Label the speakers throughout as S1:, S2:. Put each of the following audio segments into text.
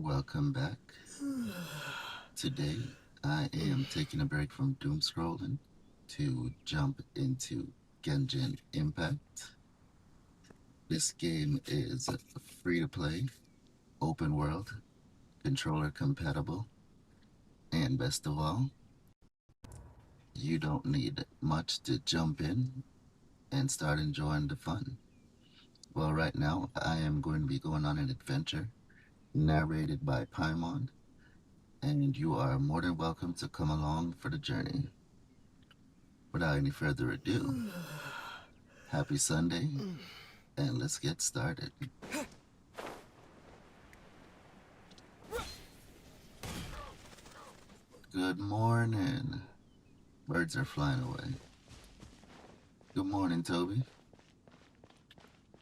S1: Welcome back. Today, I am taking a break from doom scrolling to jump into Genshin Impact. This game is free to play, open world, controller compatible, and best of all, you don't need much to jump in and start enjoying the fun. Well, right now, I am going to be going on an adventure narrated by Paimon, and you are more than welcome to come along for the journey. Without any further ado, happy Sunday, and let's get started. Good morning. Birds are flying away. Good morning, Toby.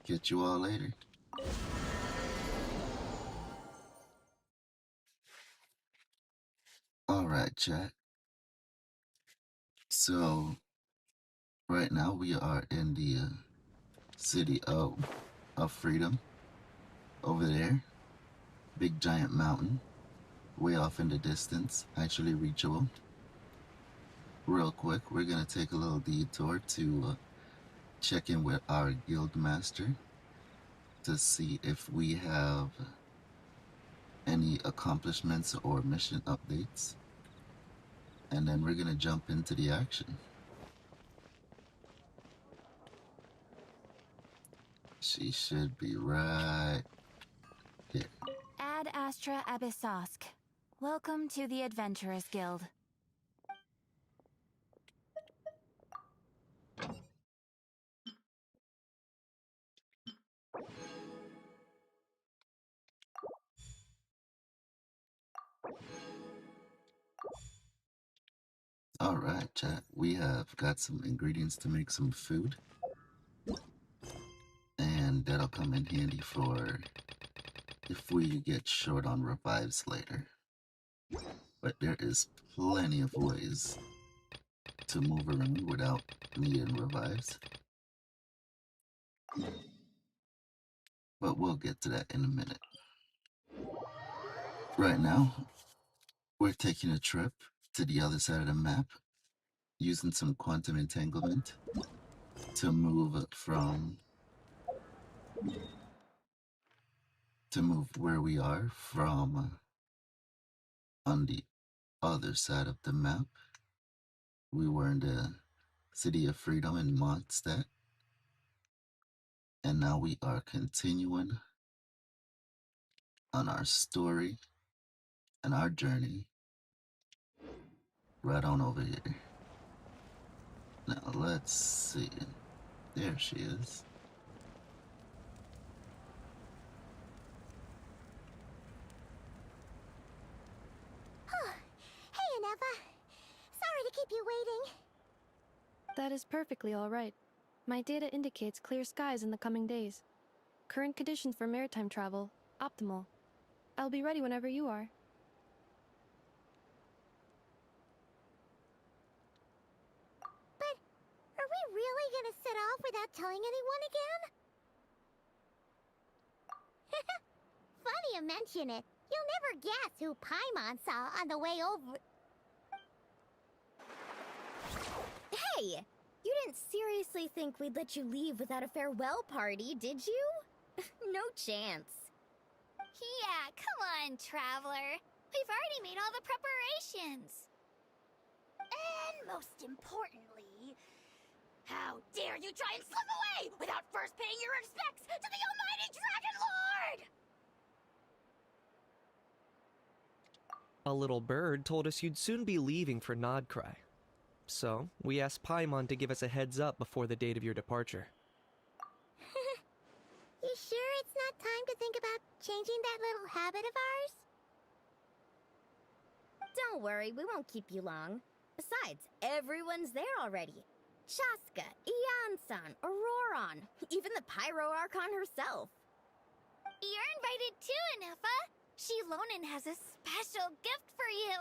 S1: Catch you all later. Alright, chat. So, right now we are in the city of Freedom. Over there, big giant mountain, way off in the distance, actually reachable. Real quick, we're gonna take a little detour to check in with our guild master to see if we have any accomplishments or mission updates, and then we're gonna jump into the action. She should be right here.
S2: Ad Astra Abyssosk. Welcome to the Adventurers Guild.
S1: Alright, chat, we have got some ingredients to make some food, and that'll come in handy for if we get short on revives later. But there is plenty of ways to move around without needing revives. But we'll get to that in a minute. Right now, we're taking a trip to the other side of the map using some quantum entanglement to move where we are from on the other side of the map. We were in the City of Freedom in Mondstadt, and now we are continuing on our story and our journey right on over here. Now let's see. There she is.
S3: Hey, Aneva. Sorry to keep you waiting.
S4: That is perfectly all right. My data indicates clear skies in the coming days. Current conditions for maritime travel, optimal. I'll be ready whenever you are.
S3: But are we really gonna set off without telling anyone again? Funny you mention it. You'll never guess who Paimon saw on the way over.
S5: Hey! You didn't seriously think we'd let you leave without a farewell party, did you? No chance.
S6: Yeah, come on, Traveler. We've already made all the preparations. And most importantly, how dare you try and slip away without first paying your respects to the almighty Dragon Lord!
S7: A little bird told us you'd soon be leaving for Nodcry. So, we asked Paimon to give us a heads up before the date of your departure.
S3: You sure it's not time to think about changing that little habit of ours?
S5: Don't worry, we won't keep you long. Besides, everyone's there already. Chaska, Ian-san, Auroron, even the Pyro Archon herself.
S6: You're invited too, Anefa. Shilonen has a special gift for you.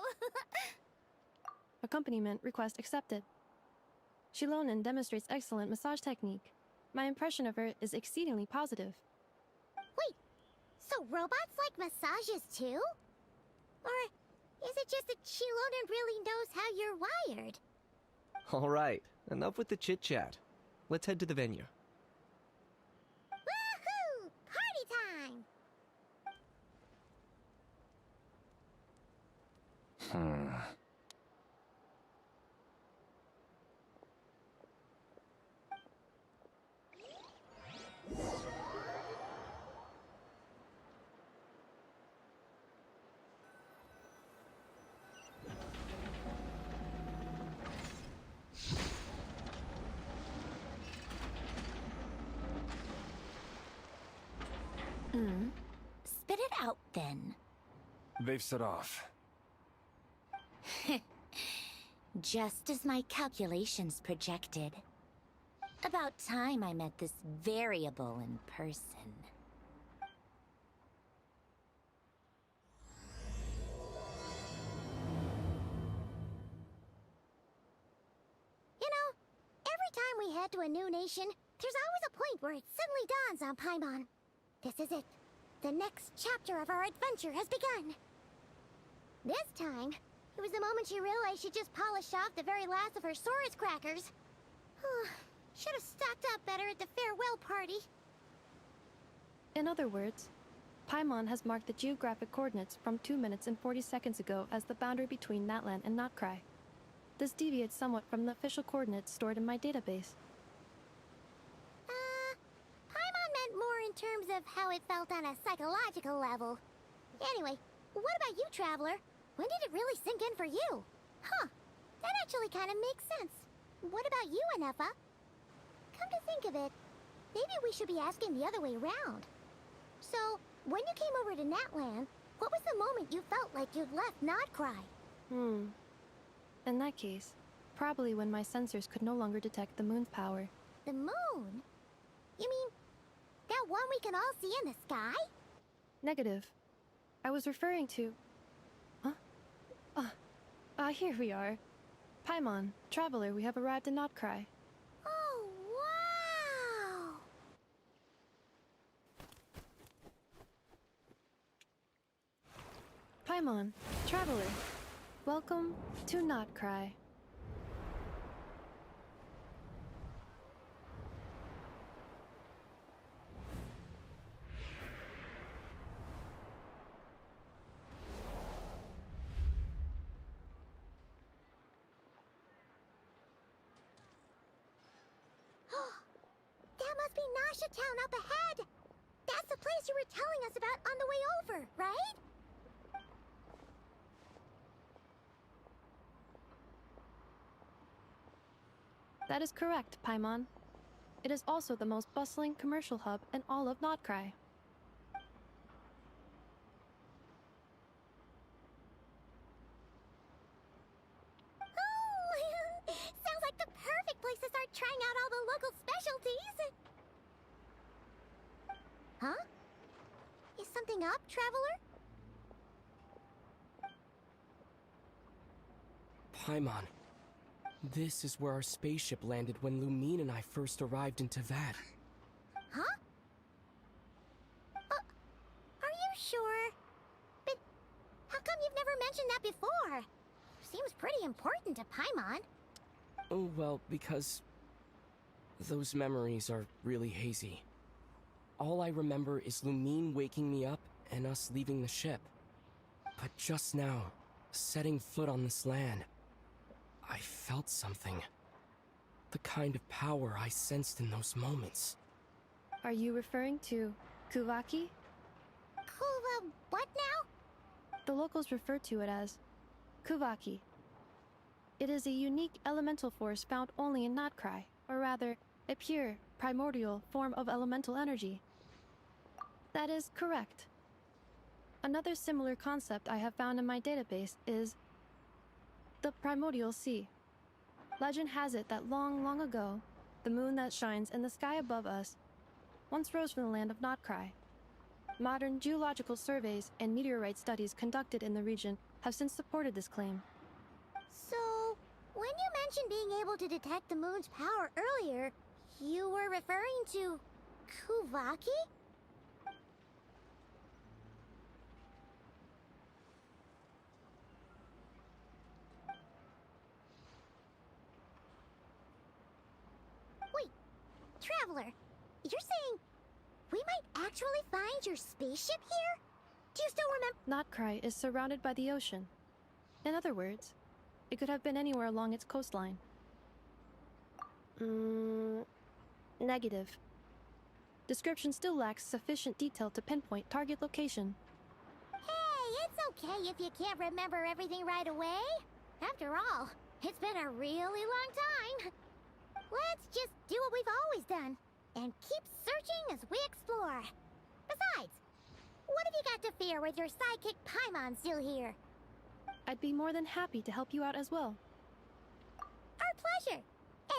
S4: Accompaniment request accepted. Shilonen demonstrates excellent massage technique. My impression of her is exceedingly positive.
S3: Wait, so robots like massage massages too? Or is it just that Shilonen really knows how you're wired?
S7: Alright, enough with the chit chat. Let's head to the venue.
S3: Woohoo! Party time!
S5: Spit it out then.
S8: They've set off.
S5: Just as my calculations projected. About time I met this variable in person.
S3: You know, every time we head to a new nation, there's always a point where it suddenly dawns on Paimon. This is it. The next chapter of our adventure has begun. This time, it was the moment she realized she just polished off the very last of her Saurus crackers. Should have stocked up better at the farewell party.
S4: In other words, Paimon has marked the geographic coordinates from 2 minutes and 40 seconds ago as the boundary between Natlan and Notcry. This deviates somewhat from the official coordinates stored in my database.
S3: Paimon meant more in terms of how it felt on a psychological level. Anyway, what about you, Traveler? When did it really sink in for you? Huh, that actually kind of makes sense. What about you, Anefa? Come to think of it, maybe we should be asking the other way around. So, when you came over to Natlan, what was the moment you felt like you'd left Notcry?
S4: In that case, probably when my sensors could no longer detect the moon's power.
S3: The moon? You mean, that one we can all see in the sky?
S4: Negative. I was referring to... Here we are. Paimon, Traveler, we have arrived in Notcry.
S3: Oh, wow!
S4: Paimon, Traveler, welcome to Notcry.
S3: That must be Nasha Town up ahead! That's the place you were telling us about on the way over, right?
S4: That is correct, Paimon. It is also the most bustling commercial hub in all of Notcry.
S3: Oh, sounds like the perfect place to start trying out all the local specialties. Huh? Is something up, Traveler?
S9: Paimon, this is where our spaceship landed when Lumine and I first arrived in Tavad.
S3: Huh? Are you sure? But how come you've never mentioned that before? Seems pretty important to Paimon.
S9: Oh, well, because those memories are really hazy. All I remember is Lumine waking me up and us leaving the ship. But just now, setting foot on this land, I felt something. The kind of power I sensed in those moments.
S4: Are you referring to Kuvaki?
S3: What now?
S4: The locals refer to it as Kuvaki. It is a unique elemental force found only in Notcry, or rather, a pure, primordial form of elemental energy. That is correct. Another similar concept I have found in my database is the primordial sea. Legend has it that long, long ago, the moon that shines in the sky above us once rose from the land of Notcry. Modern geological surveys and meteorite studies conducted in the region have since supported this claim.
S3: So, when you mentioned being able to detect the moon's power earlier, you were referring to Kuvaki? Traveler, you're saying we might actually find your spaceship here? Do you still remember?
S4: Notcry is surrounded by the ocean. In other words, it could have been anywhere along its coastline. Negative. Description still lacks sufficient detail to pinpoint target location.
S3: Hey, it's okay if you can't remember everything right away. After all, it's been a really long time. Let's just do what we've always done and keep searching as we explore. Besides, what have you got to fear with your sidekick Paimon still here?
S4: I'd be more than happy to help you out as well.
S3: Our pleasure.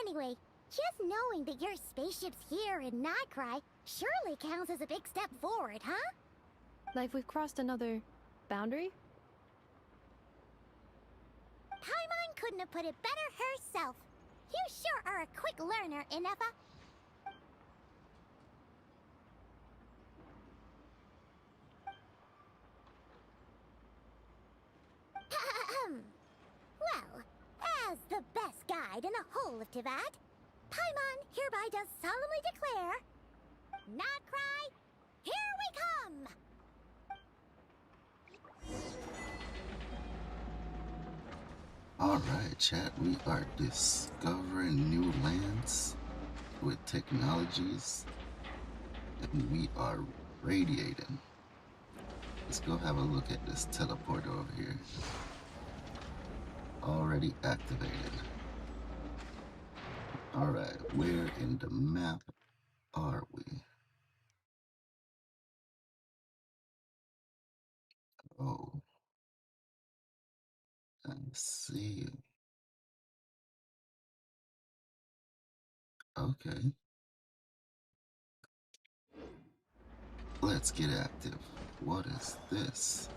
S3: Anyway, just knowing that your spaceship's here in Notcry surely counts as a big step forward, huh?
S4: Like we've crossed another boundary?
S3: Paimon couldn't have put it better herself. You sure are a quick learner, Inefa. Well, as the best guide in the whole of Tivat, Paimon hereby does solemnly declare, Notcry, here we come!
S1: Alright, chat, we are discovering new lands with technologies, and we are radiating. Let's go have a look at this teleporter over here. Already activated. Alright, where in the map are we? Oh, I see. Okay. Let's get active. What is this?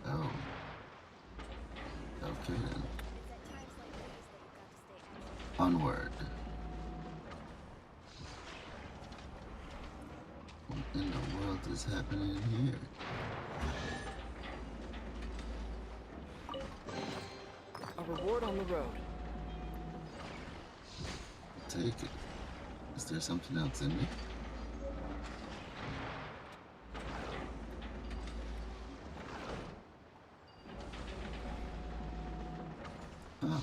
S1: Oh. Okay then. Onward. What in the world is happening here?
S9: A reward on the road.
S1: Take it. Is there something else in it? Oh.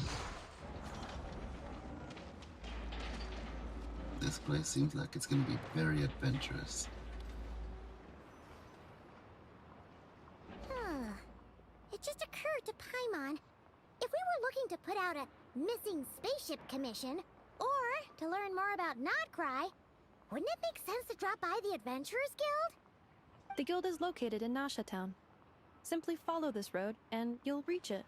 S1: This place seems like it's gonna be very adventurous.
S3: It just occurred to Paimon, if we were looking to put out a missing spaceship commission, or to learn more about Notcry, wouldn't it make sense to drop by the Adventurers Guild?
S4: The guild is located in Nasha Town. Simply follow this road and you'll reach it.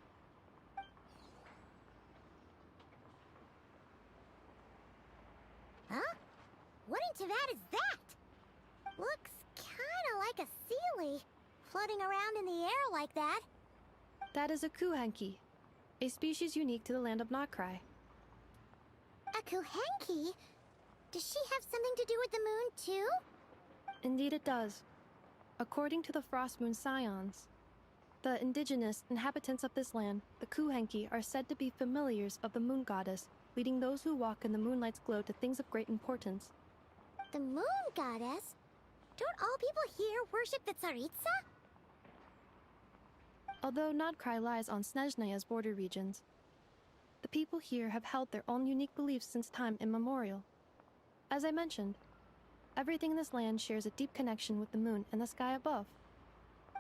S3: Huh? What in Tivat is that? Looks kinda like a Sealy, floating around in the air like that.
S4: That is a Kuhanki, a species unique to the land of Notcry.
S3: A Kuhenki? Does she have something to do with the moon, too?
S4: Indeed it does. According to the Frost Moon Scions, the indigenous inhabitants of this land, the Kuhenki, are said to be familiars of the moon goddess, leading those who walk in the moonlight's glow to things of great importance.
S3: The moon goddess? Don't all people here worship the Tsaritsa?
S4: Although Notcry lies on Snezhnaya's border regions, the people here have held their own unique beliefs since time immemorial. As I mentioned, everything in this land shares a deep connection with the moon and the sky above.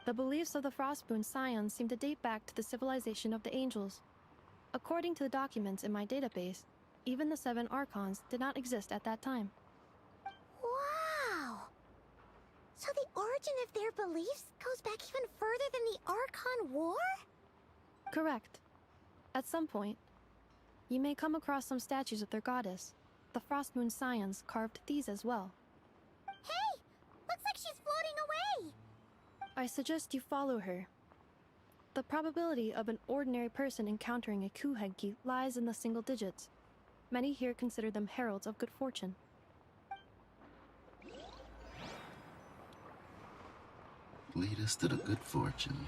S4: The beliefs of the Frostmoon Scions seem to date back to the civilization of the angels. According to the documents in my database, even the 7 Archons did not exist at that time.
S3: Wow! So the origin of their beliefs goes back even further than the Archon War?
S4: Correct. At some point, you may come across some statues of their goddess. The Frostmoon Scions carved these as well.
S3: Hey! Looks like she's floating away!
S4: I suggest you follow her. The probability of an ordinary person encountering a Kuhenki lies in the single digits. Many here consider them heralds of good fortune.
S1: Lead us to the good fortune.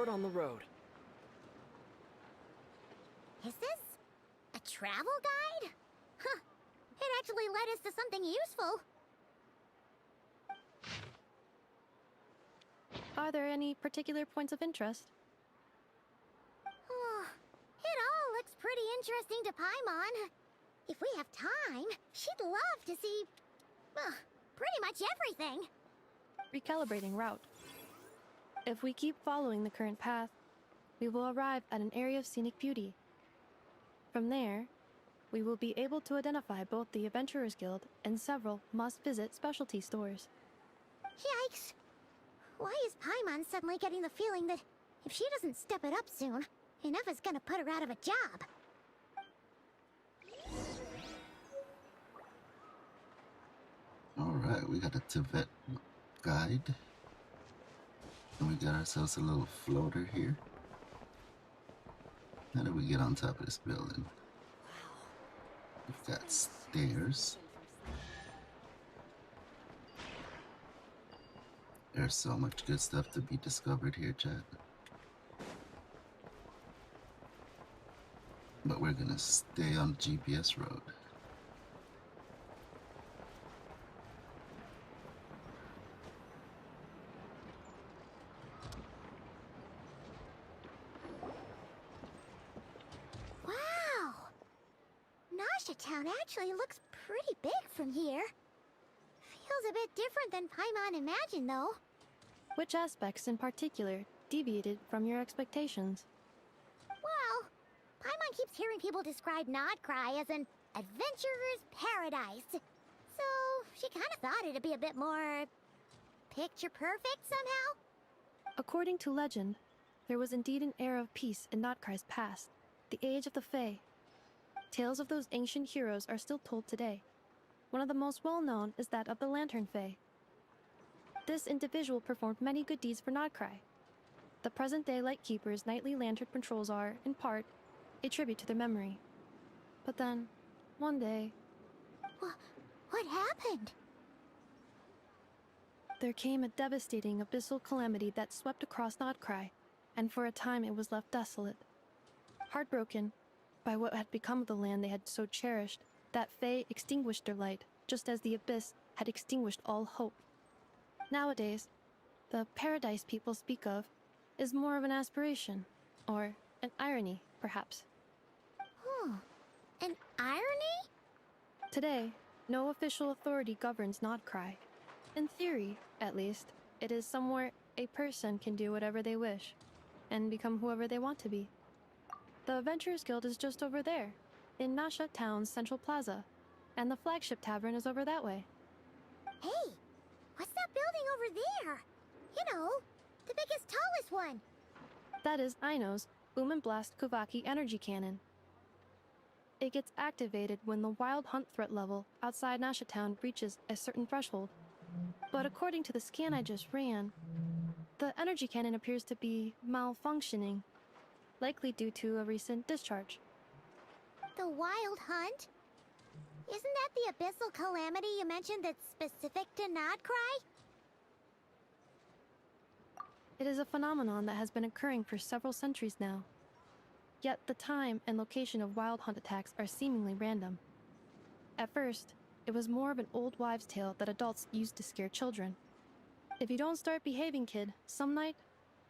S9: report on the road.
S3: Is this a travel guide? Huh. It actually led us to something useful.
S4: Are there any particular points of interest?
S3: Oh, it all looks pretty interesting to Paimon. If we have time, she'd love to see, pretty much everything.
S4: Recalibrating route. If we keep following the current path, we will arrive at an area of scenic beauty. From there, we will be able to identify both the Adventurers Guild and several must-visit specialty stores.
S3: Yikes! Why is Paimon suddenly getting the feeling that if she doesn't step it up soon, enough is gonna put her out of a job?
S1: Alright, we got a Tibet guide. And we got ourselves a little floater here. How do we get on top of this building? We've got stairs. There's so much good stuff to be discovered here, chat. But we're gonna stay on the GPS road.
S3: Wow! Nasha Town actually looks pretty big from here. Feels a bit different than Paimon imagined, though.
S4: Which aspects in particular deviated from your expectations?
S3: Well, Paimon keeps hearing people describe Nodcry as an adventurer's paradise. So, she kind of thought it'd be a bit more picture perfect somehow.
S4: According to legend, there was indeed an era of peace in Notcry's past, the age of the Fae. Tales of those ancient heroes are still told today. One of the most well-known is that of the Lantern Fae. This individual performed many good deeds for Nodcry. The present-day Lightkeeper's nightly lantern patrols are, in part, a tribute to their memory. But then, one day,
S3: What happened?
S4: there came a devastating abyssal calamity that swept across Nodcry, and for a time it was left desolate. Heartbroken by what had become of the land they had so cherished, that Fae extinguished their light, just as the abyss had extinguished all hope. Nowadays, the paradise people speak of is more of an aspiration, or an irony, perhaps.
S3: An irony?
S4: Today, no official authority governs Nodcry. In theory, at least, it is somewhere a person can do whatever they wish, and become whoever they want to be. The Adventurers Guild is just over there, in Nasha Town's Central Plaza, and the flagship tavern is over that way.
S3: Hey, what's that building over there? You know, the biggest, tallest one.
S4: That is Aino's Boom and Blast Kuvaki energy cannon. It gets activated when the wild hunt threat level outside Nasha Town reaches a certain threshold. But according to the scan I just ran, the energy cannon appears to be malfunctioning, likely due to a recent discharge.
S3: The Wild Hunt? Isn't that the abyssal calamity you mentioned that's specific to Nodcry?
S4: It is a phenomenon that has been occurring for several centuries now. Yet the time and location of wild hunt attacks are seemingly random. At first, it was more of an old wives' tale that adults used to scare children. If you don't start behaving, kid, some night,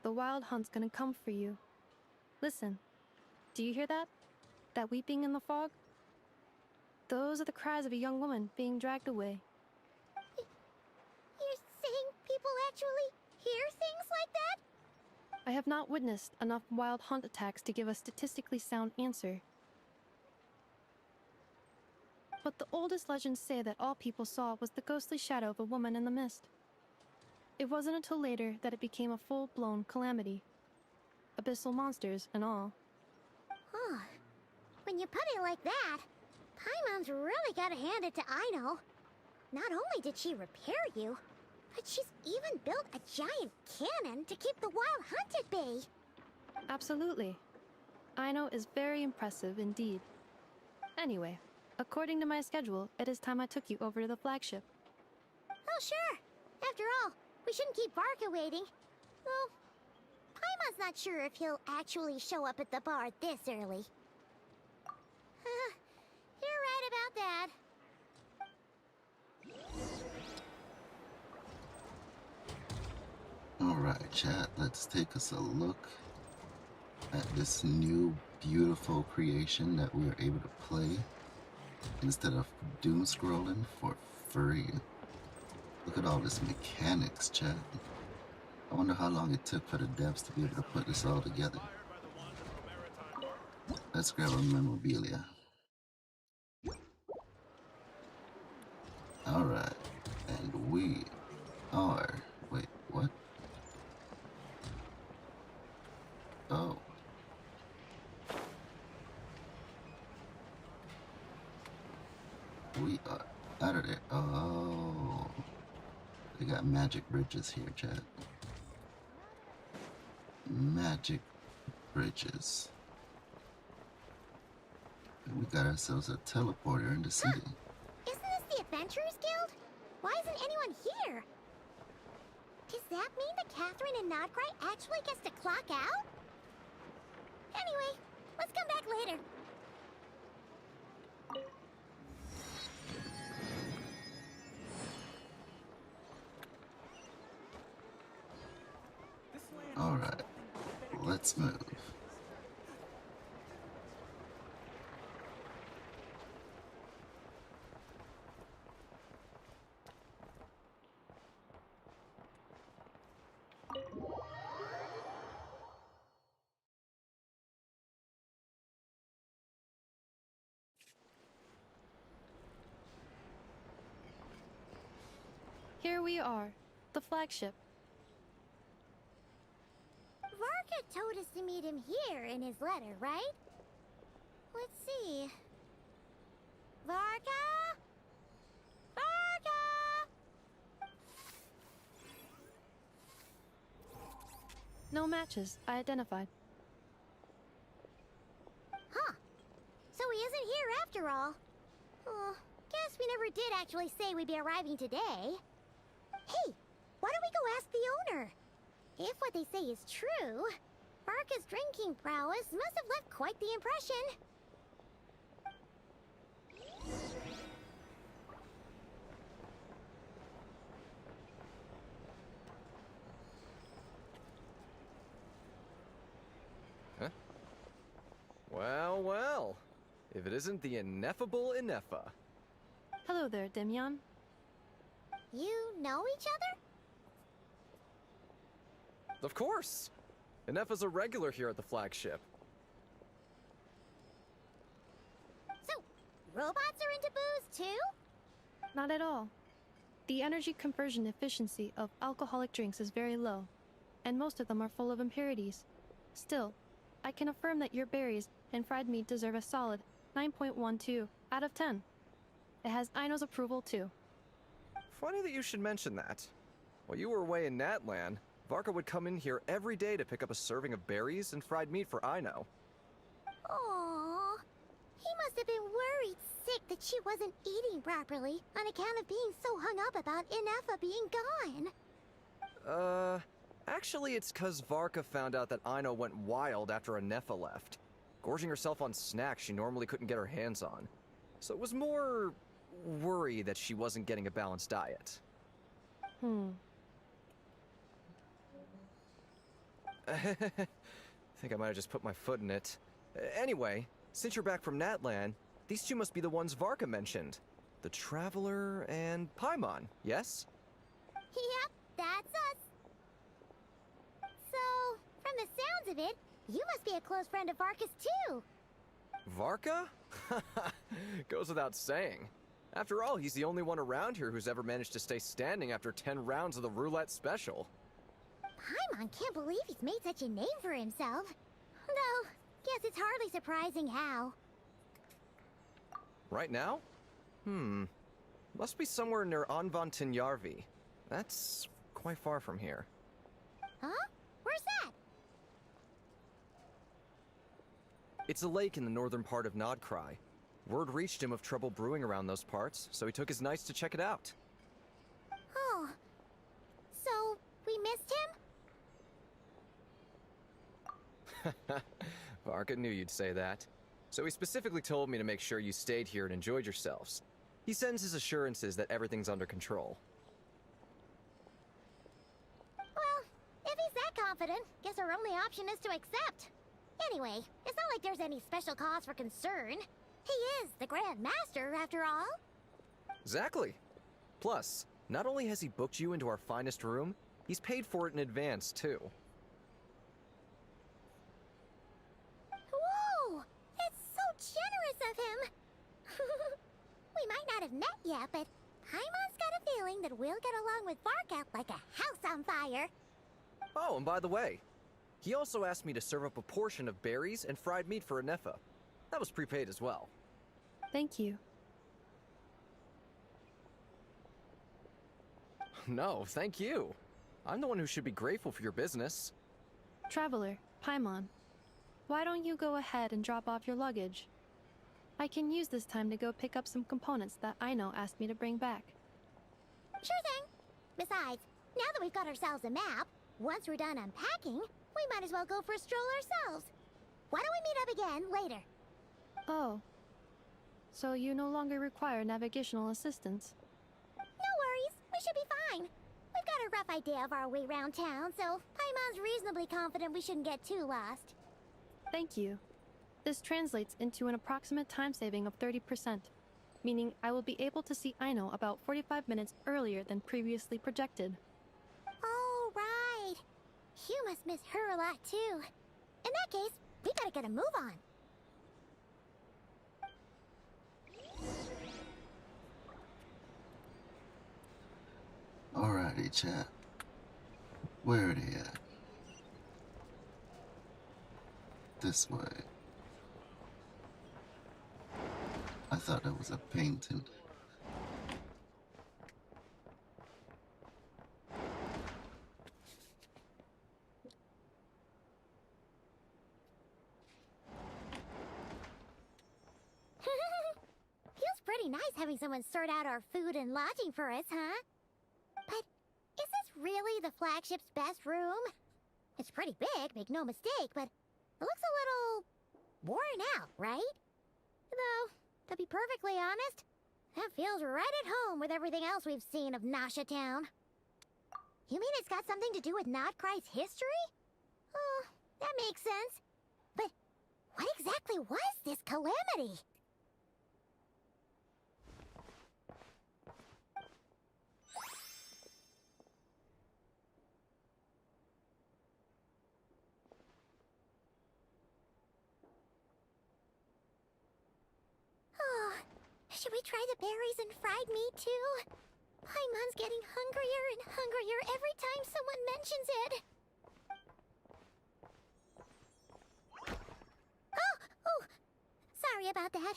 S4: the wild hunt's gonna come for you. Listen, do you hear that? That weeping in the fog? Those are the cries of a young woman being dragged away.
S3: You're saying people actually hear things like that?
S4: I have not witnessed enough wild hunt attacks to give a statistically sound answer. But the oldest legends say that all people saw was the ghostly shadow of a woman in the mist. It wasn't until later that it became a full-blown calamity. Abyssal monsters and all.
S3: Huh. When you put it like that, Paimon's really gotta hand it to Aino. Not only did she repair you, but she's even built a giant cannon to keep the wild hunt at bay.
S4: Absolutely. Aino is very impressive indeed. Anyway, according to my schedule, it is time I took you over to the flagship.
S3: Oh, sure. After all, we shouldn't keep Barca waiting. Well, Paimon's not sure if he'll actually show up at the bar this early. You're right about that.
S1: Alright, chat, let's take us a look at this new beautiful creation that we are able to play instead of doom scrolling for free. Look at all this mechanics, chat. I wonder how long it took for the devs to be able to put this all together. Let's grab our memorabilia. Alright, and we are... Wait, what? Oh. We are out of there. Oh. They got magic bridges here, chat. Magic bridges. And we got ourselves a teleporter in the city.
S3: Isn't this the Adventurers Guild? Why isn't anyone here? Does that mean that Catherine and Nodcry actually gets to clock out? Anyway, let's come back later.
S1: Alright, let's move.
S4: Here we are, the flagship.
S3: Varka told us to meet him here in his letter, right? Let's see. Varka? Varka!
S4: No matches, I identified.
S3: Huh. So he isn't here after all. Oh, guess we never did actually say we'd be arriving today. Hey, why don't we go ask the owner? If what they say is true, Varka's drinking prowess must have left quite the impression.
S8: Huh? Well, well. If it isn't the ineffable Ineffa.
S4: Hello there, Demyon.
S3: You know each other?
S8: Of course! Ineffa's a regular here at the flagship.
S3: So, robots are into booze too?
S4: Not at all. The energy conversion efficiency of alcoholic drinks is very low, and most of them are full of impurities. Still, I can affirm that your berries and fried meat deserve a solid 9.12 out of 10. It has Aino's approval too.
S8: Funny that you should mention that. While you were away in Natlan, Varka would come in here every day to pick up a serving of berries and fried meat for Aino.
S3: Aww. He must have been worried sick that she wasn't eating properly on account of being so hung up about Ineffa being gone.
S8: Actually it's 'cause Varka found out that Aino went wild after Ineffa left, gorging herself on snacks she normally couldn't get her hands on. So it was more worry that she wasn't getting a balanced diet. Think I might have just put my foot in it. Anyway, since you're back from Natlan, these two must be the ones Varka mentioned. The Traveler and Paimon, yes?
S3: Yep, that's us. So, from the sounds of it, you must be a close friend of Varka's too.
S8: Varka? Goes without saying. After all, he's the only one around here who's ever managed to stay standing after 10 rounds of the roulette special.
S3: Paimon can't believe he's made such a name for himself. Though, guess it's hardly surprising how.
S8: Right now? Must be somewhere near Anvantinyarvi. That's quite far from here.
S3: Huh? Where's that?
S8: It's a lake in the northern part of Nodcry. Word reached him of trouble brewing around those parts, so he took his knights to check it out.
S3: Oh. So, we missed him?
S8: Varka knew you'd say that. So he specifically told me to make sure you stayed here and enjoyed yourselves. He sends his assurances that everything's under control.
S3: Well, if he's that confident, guess our only option is to accept. Anyway, it's not like there's any special cause for concern. He is the Grand Master, after all.
S8: Exactly. Plus, not only has he booked you into our finest room, he's paid for it in advance, too.
S3: Whoa! It's so generous of him! We might not have met yet, but Paimon's got a feeling that we'll get along with Varka like a house on fire.
S8: Oh, and by the way, he also asked me to serve up a portion of berries and fried meat for Anefa. That was prepaid as well.
S4: Thank you.
S8: No, thank you. I'm the one who should be grateful for your business.
S4: Traveler, Paimon, why don't you go ahead and drop off your luggage? I can use this time to go pick up some components that Aino asked me to bring back.
S3: Sure thing. Besides, now that we've got ourselves a map, once we're done unpacking, we might as well go for a stroll ourselves. Why don't we meet up again later?
S4: Oh. So you no longer require navigational assistance?
S3: No worries, we should be fine. We've got a rough idea of our way around town, so Paimon's reasonably confident we shouldn't get too lost.
S4: Thank you. This translates into an approximate time saving of 30%, meaning I will be able to see Aino about 45 minutes earlier than previously projected.
S3: Oh, right. You must miss her a lot, too. In that case, we gotta get a move on.
S1: Alrighty, chat. Where are they at? This way. I thought that was a painting.
S3: Feels pretty nice having someone sort out our food and lodging for us, huh? But is this really the flagship's best room? It's pretty big, make no mistake, but it looks a little worn out, right? Though, to be perfectly honest, that feels right at home with everything else we've seen of Nasha Town. You mean it's got something to do with Nodcry's history? Oh, that makes sense. But what exactly was this calamity? Oh, should we try the berries and fried meat too? Paimon's getting hungrier and hungrier every time someone mentions it. Oh, sorry about that.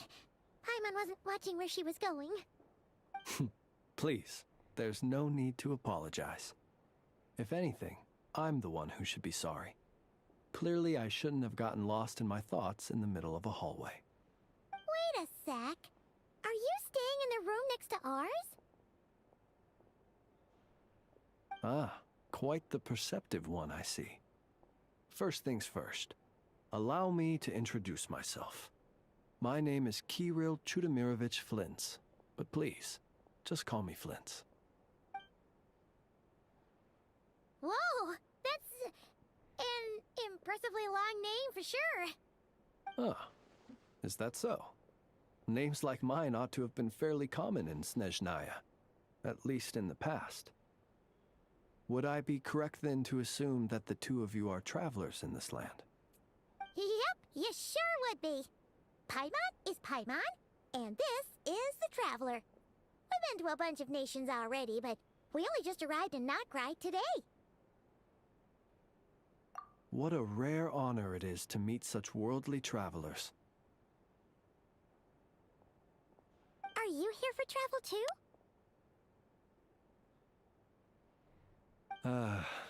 S3: Paimon wasn't watching where she was going.
S10: Please, there's no need to apologize. If anything, I'm the one who should be sorry. Clearly, I shouldn't have gotten lost in my thoughts in the middle of a hallway.
S3: Wait a sec. Are you staying in the room next to ours?
S10: Ah, quite the perceptive one, I see. First things first, allow me to introduce myself. My name is Kirill Chudamirovich Flintz, but please, just call me Flintz.
S3: Whoa, that's an impressively long name for sure.
S10: Ah, is that so? Names like mine ought to have been fairly common in Snezhnaya, at least in the past. Would I be correct then to assume that the two of you are travelers in this land?
S3: Yep, you sure would be. Paimon is Paimon, and this is the Traveler. We've been to a bunch of nations already, but we only just arrived in Notcry today.
S10: What a rare honor it is to meet such worldly travelers.
S3: Are you here for travel too?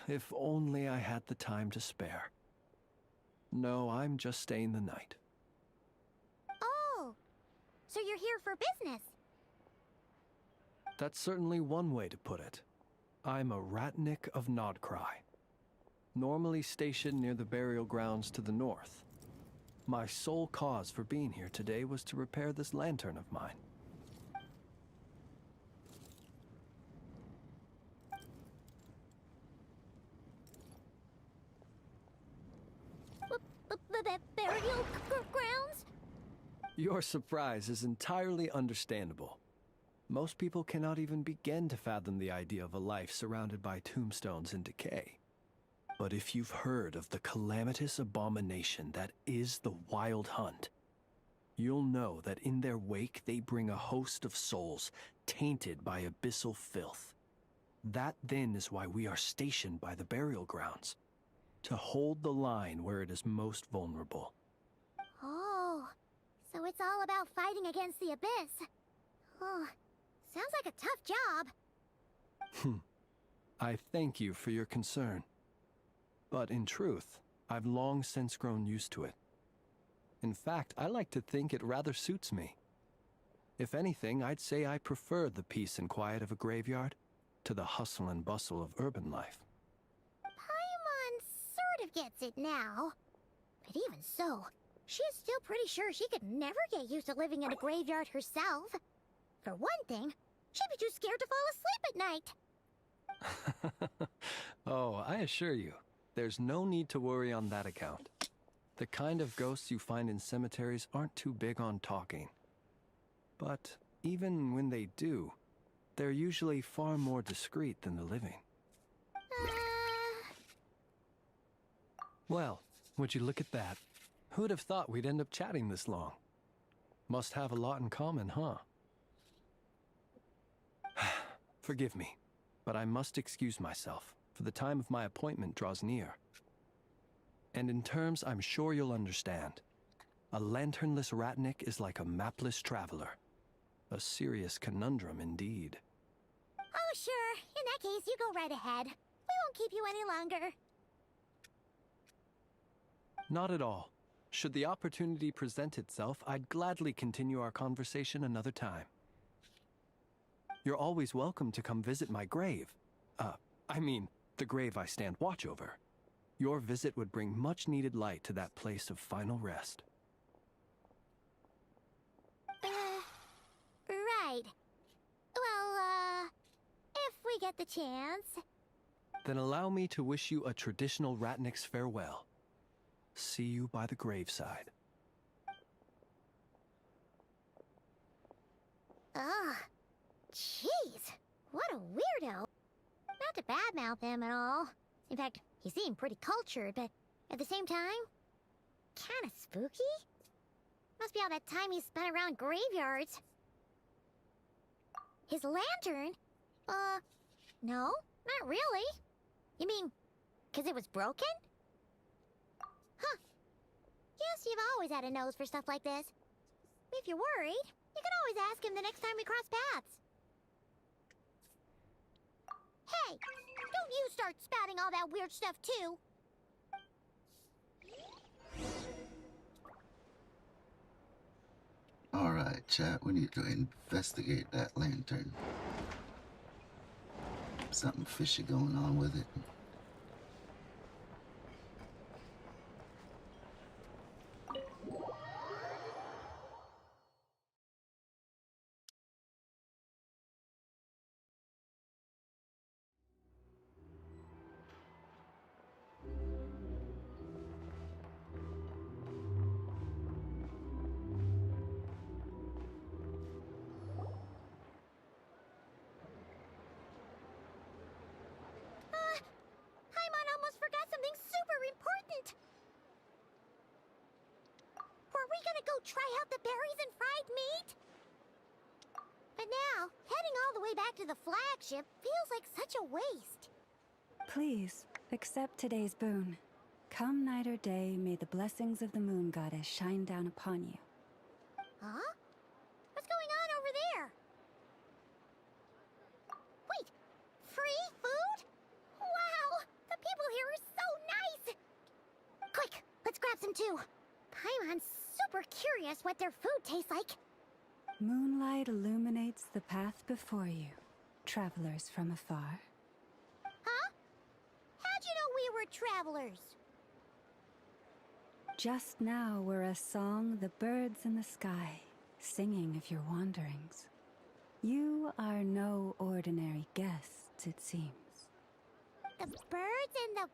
S10: If only I had the time to spare. No, I'm just staying the night.
S3: Oh, so you're here for business?
S10: That's certainly one way to put it. I'm a Ratnik of Nodcry. normally stationed near the burial grounds to the north. My sole cause for being here today was to repair this lantern of mine.
S3: Burial grounds?
S10: Your surprise is entirely understandable. Most people cannot even begin to fathom the idea of a life surrounded by tombstones and decay. But if you've heard of the calamitous abomination that is the Wild Hunt, you'll know that in their wake they bring a host of souls tainted by abyssal filth. That then is why we are stationed by the burial grounds, to hold the line where it is most vulnerable.
S3: Oh, so it's all about fighting against the abyss. Oh, sounds like a tough job.
S10: I thank you for your concern. But in truth, I've long since grown used to it. In fact, I like to think it rather suits me. If anything, I'd say I prefer the peace and quiet of a graveyard to the hustle and bustle of urban life.
S3: Paimon sort of gets it now. But even so, she is still pretty sure she could never get used to living in a graveyard herself. For one thing, she'd be too scared to fall asleep at night.
S10: Oh, I assure you, there's no need to worry on that account. The kind of ghosts you find in cemeteries aren't too big on talking. But even when they do, they're usually far more discreet than the living. Well, would you look at that? Who'd have thought we'd end up chatting this long? Must have a lot in common, huh? Forgive me, but I must excuse myself, for the time of my appointment draws near. And in terms I'm sure you'll understand, a lanternless ratnik is like a mapless traveler. A serious conundrum indeed.
S3: Oh, sure. In that case, you go right ahead. We won't keep you any longer.
S10: Not at all. Should the opportunity present itself, I'd gladly continue our conversation another time. You're always welcome to come visit my grave. I mean, the grave I stand watch over. Your visit would bring much-needed light to that place of final rest.
S3: Right. Well, if we get the chance.
S10: Then allow me to wish you a traditional ratnik's farewell. See you by the graveside.
S3: Ugh. Jeez. What a weirdo. Not to badmouth him at all. In fact, he seemed pretty cultured, but at the same time, kinda spooky? Must be all that time he spent around graveyards. His lantern? No, not really. You mean, 'cause it was broken? Huh. Guess you've always had a nose for stuff like this. If you're worried, you can always ask him the next time we cross paths. Hey, don't you start spouting all that weird stuff too.
S1: Alright, chat, we need to investigate that lantern. Something fishy going on with it.
S3: Paimon almost forgot something super important. Were we gonna go try out the berries and fried meat? But now, heading all the way back to the flagship feels like such a waste.
S2: Please, accept today's boon. Come night or day, may the blessings of the moon goddess shine down upon you.
S3: Huh? What's going on over there? Wait, free food? Wow, the people here are so nice! Quick, let's grab some too. Paimon's super curious what their food tastes like.
S2: Moonlight illuminates the path before you, travelers from afar.
S3: Huh? How'd you know we were travelers.
S2: Just now were a song the birds in the sky, singing of your wanderings. You are no ordinary guests, it seems.
S3: The birds and the...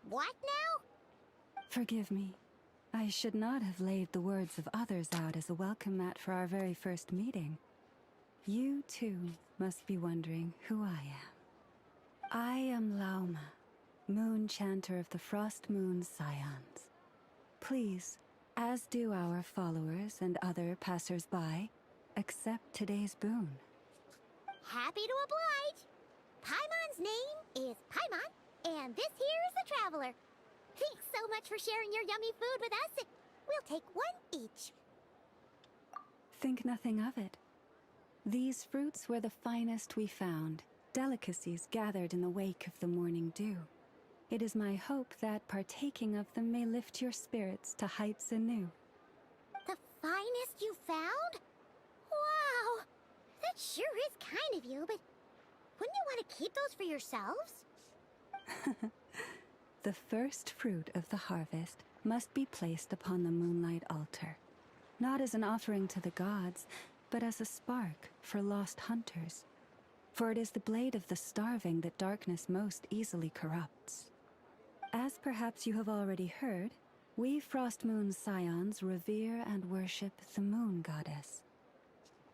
S3: what now?
S2: Forgive me. I should not have laid the words of others out as a welcome mat for our very first meeting. You, too, must be wondering who I am. I am Lauma, Moon Chanter of the Frost Moon Scions. Please, as do our followers and other passers-by, accept today's boon.
S3: Happy to oblige. Paimon's name is Paimon, and this here is the Traveler. Thanks so much for sharing your yummy food with us. We'll take one each.
S2: Think nothing of it. These fruits were the finest we found, delicacies gathered in the wake of the morning dew. It is my hope that partaking of them may lift your spirits to heights anew.
S3: The finest you found? Wow! That sure is kind of you, but wouldn't you want to keep those for yourselves?
S2: The first fruit of the harvest must be placed upon the moonlight altar, not as an offering to the gods, but as a spark for lost hunters. For it is the blade of the starving that darkness most easily corrupts. As perhaps you have already heard, we Frost Moon Scions revere and worship the moon goddess.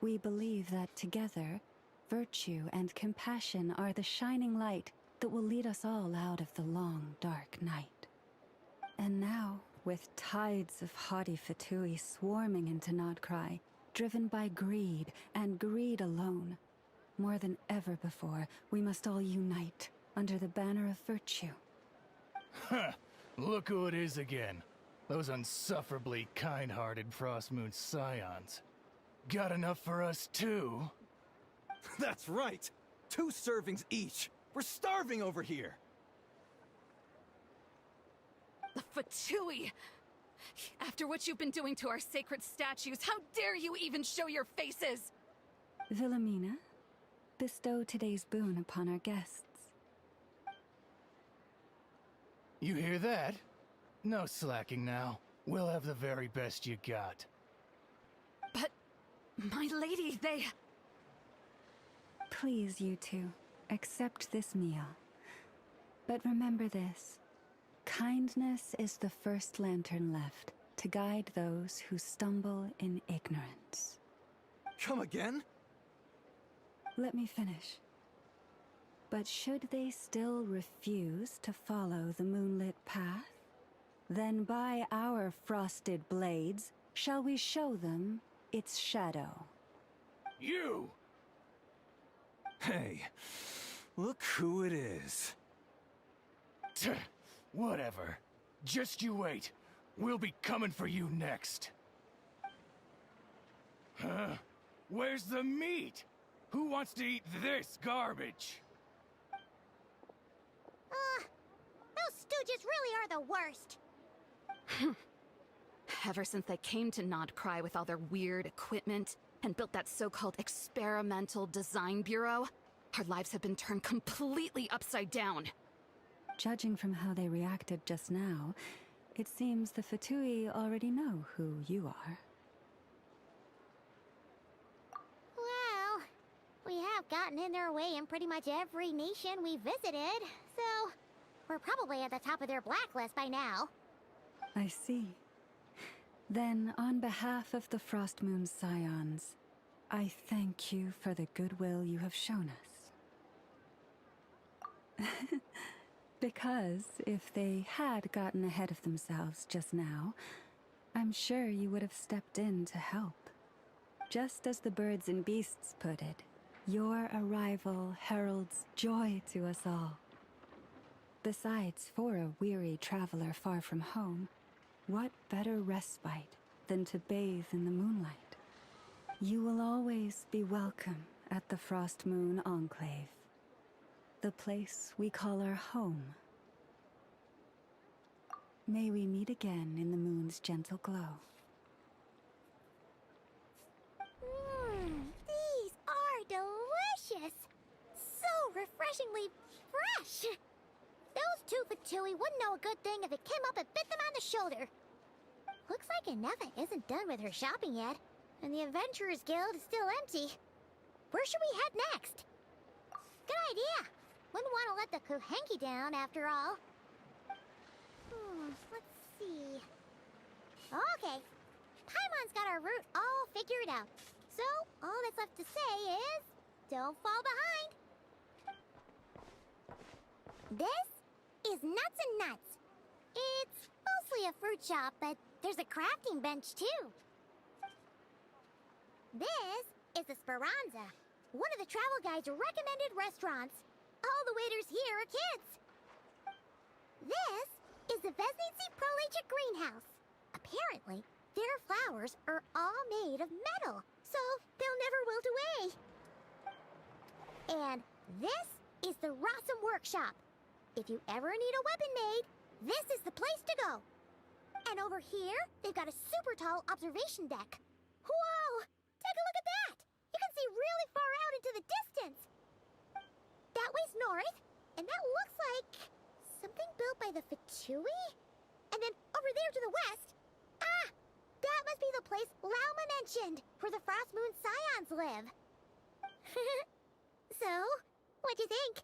S2: We believe that together, virtue and compassion are the shining light that will lead us all out of the long, dark night. And now, with tides of haughty Fatui swarming into Nodcry, driven by greed, and greed alone, more than ever before, we must all unite under the banner of virtue.
S11: Huh! Look who it is again. Those unsufferably kind-hearted Frostmoon Scions. Got enough for us too?
S12: That's right! 2 servings each! We're starving over here!
S13: The Fatui! After what you've been doing to our sacred statues, how dare you even show your faces?
S2: Wilhelmina, bestow today's boon upon our guests.
S11: You hear that? No slacking now. We'll have the very best you got.
S13: But, my lady, they...
S2: Please, you two, accept this meal. But remember this. Kindness is the first lantern left to guide those who stumble in ignorance.
S12: Come again?
S2: Let me finish. But should they still refuse to follow the moonlit path, then by our frosted blades shall we show them its shadow.
S11: You!
S12: Hey, look who it is.
S11: Whatever. Just you wait. We'll be coming for you next. Huh? Where's the meat? Who wants to eat this garbage?
S3: Those stooges really are the worst.
S13: Ever since they came to Nodcry with all their weird equipment and built that so-called experimental design bureau, our lives have been turned completely upside down.
S2: Judging from how they reacted just now, it seems the Fatui already know who you are.
S3: Well, we have gotten in their way in pretty much every nation we visited, so we're probably at the top of their blacklist by now.
S2: I see. Then, on behalf of the Frost Moon Scions, I thank you for the goodwill you have shown us. Because if they had gotten ahead of themselves just now, I'm sure you would have stepped in to help. Just as the birds and beasts put it, your arrival heralds joy to us all. Besides, for a weary traveler far from home, what better respite than to bathe in the moonlight? You will always be welcome at the Frost Moon Enclave, the place we call our home. May we meet again in the moon's gentle glow.
S3: These are delicious! So refreshingly fresh! Those two Fatui wouldn't know a good thing if it came up and bit them on the shoulder. Looks like Inefa isn't done with her shopping yet, and the Adventurers Guild is still empty. Where should we head next? Good idea. Wouldn't want to let the Kuhenki down, after all. Let's see. Okay. Paimon's got our route all figured out. So, all that's left to say is, don't fall behind. This is Nuts and Nuts. It's mostly a fruit shop, but there's a crafting bench, too. This is the Speranza, one of the travel guide's recommended restaurants. All the waiters here are kids. This is the Vesnici Prolicha Greenhouse. Apparently, their flowers are all made of metal, so they'll never wilt away. And this is the Rossum Workshop. If you ever need a weapon made, this is the place to go. And over here, they've got a super tall observation deck. Whoa! Take a look at that! You can see really far out into the distance. That way's north, and that looks like something built by the Fatui? And then over there to the west, that must be the place Lauma mentioned, where the Frost Moon Scions live. So, what'd you think?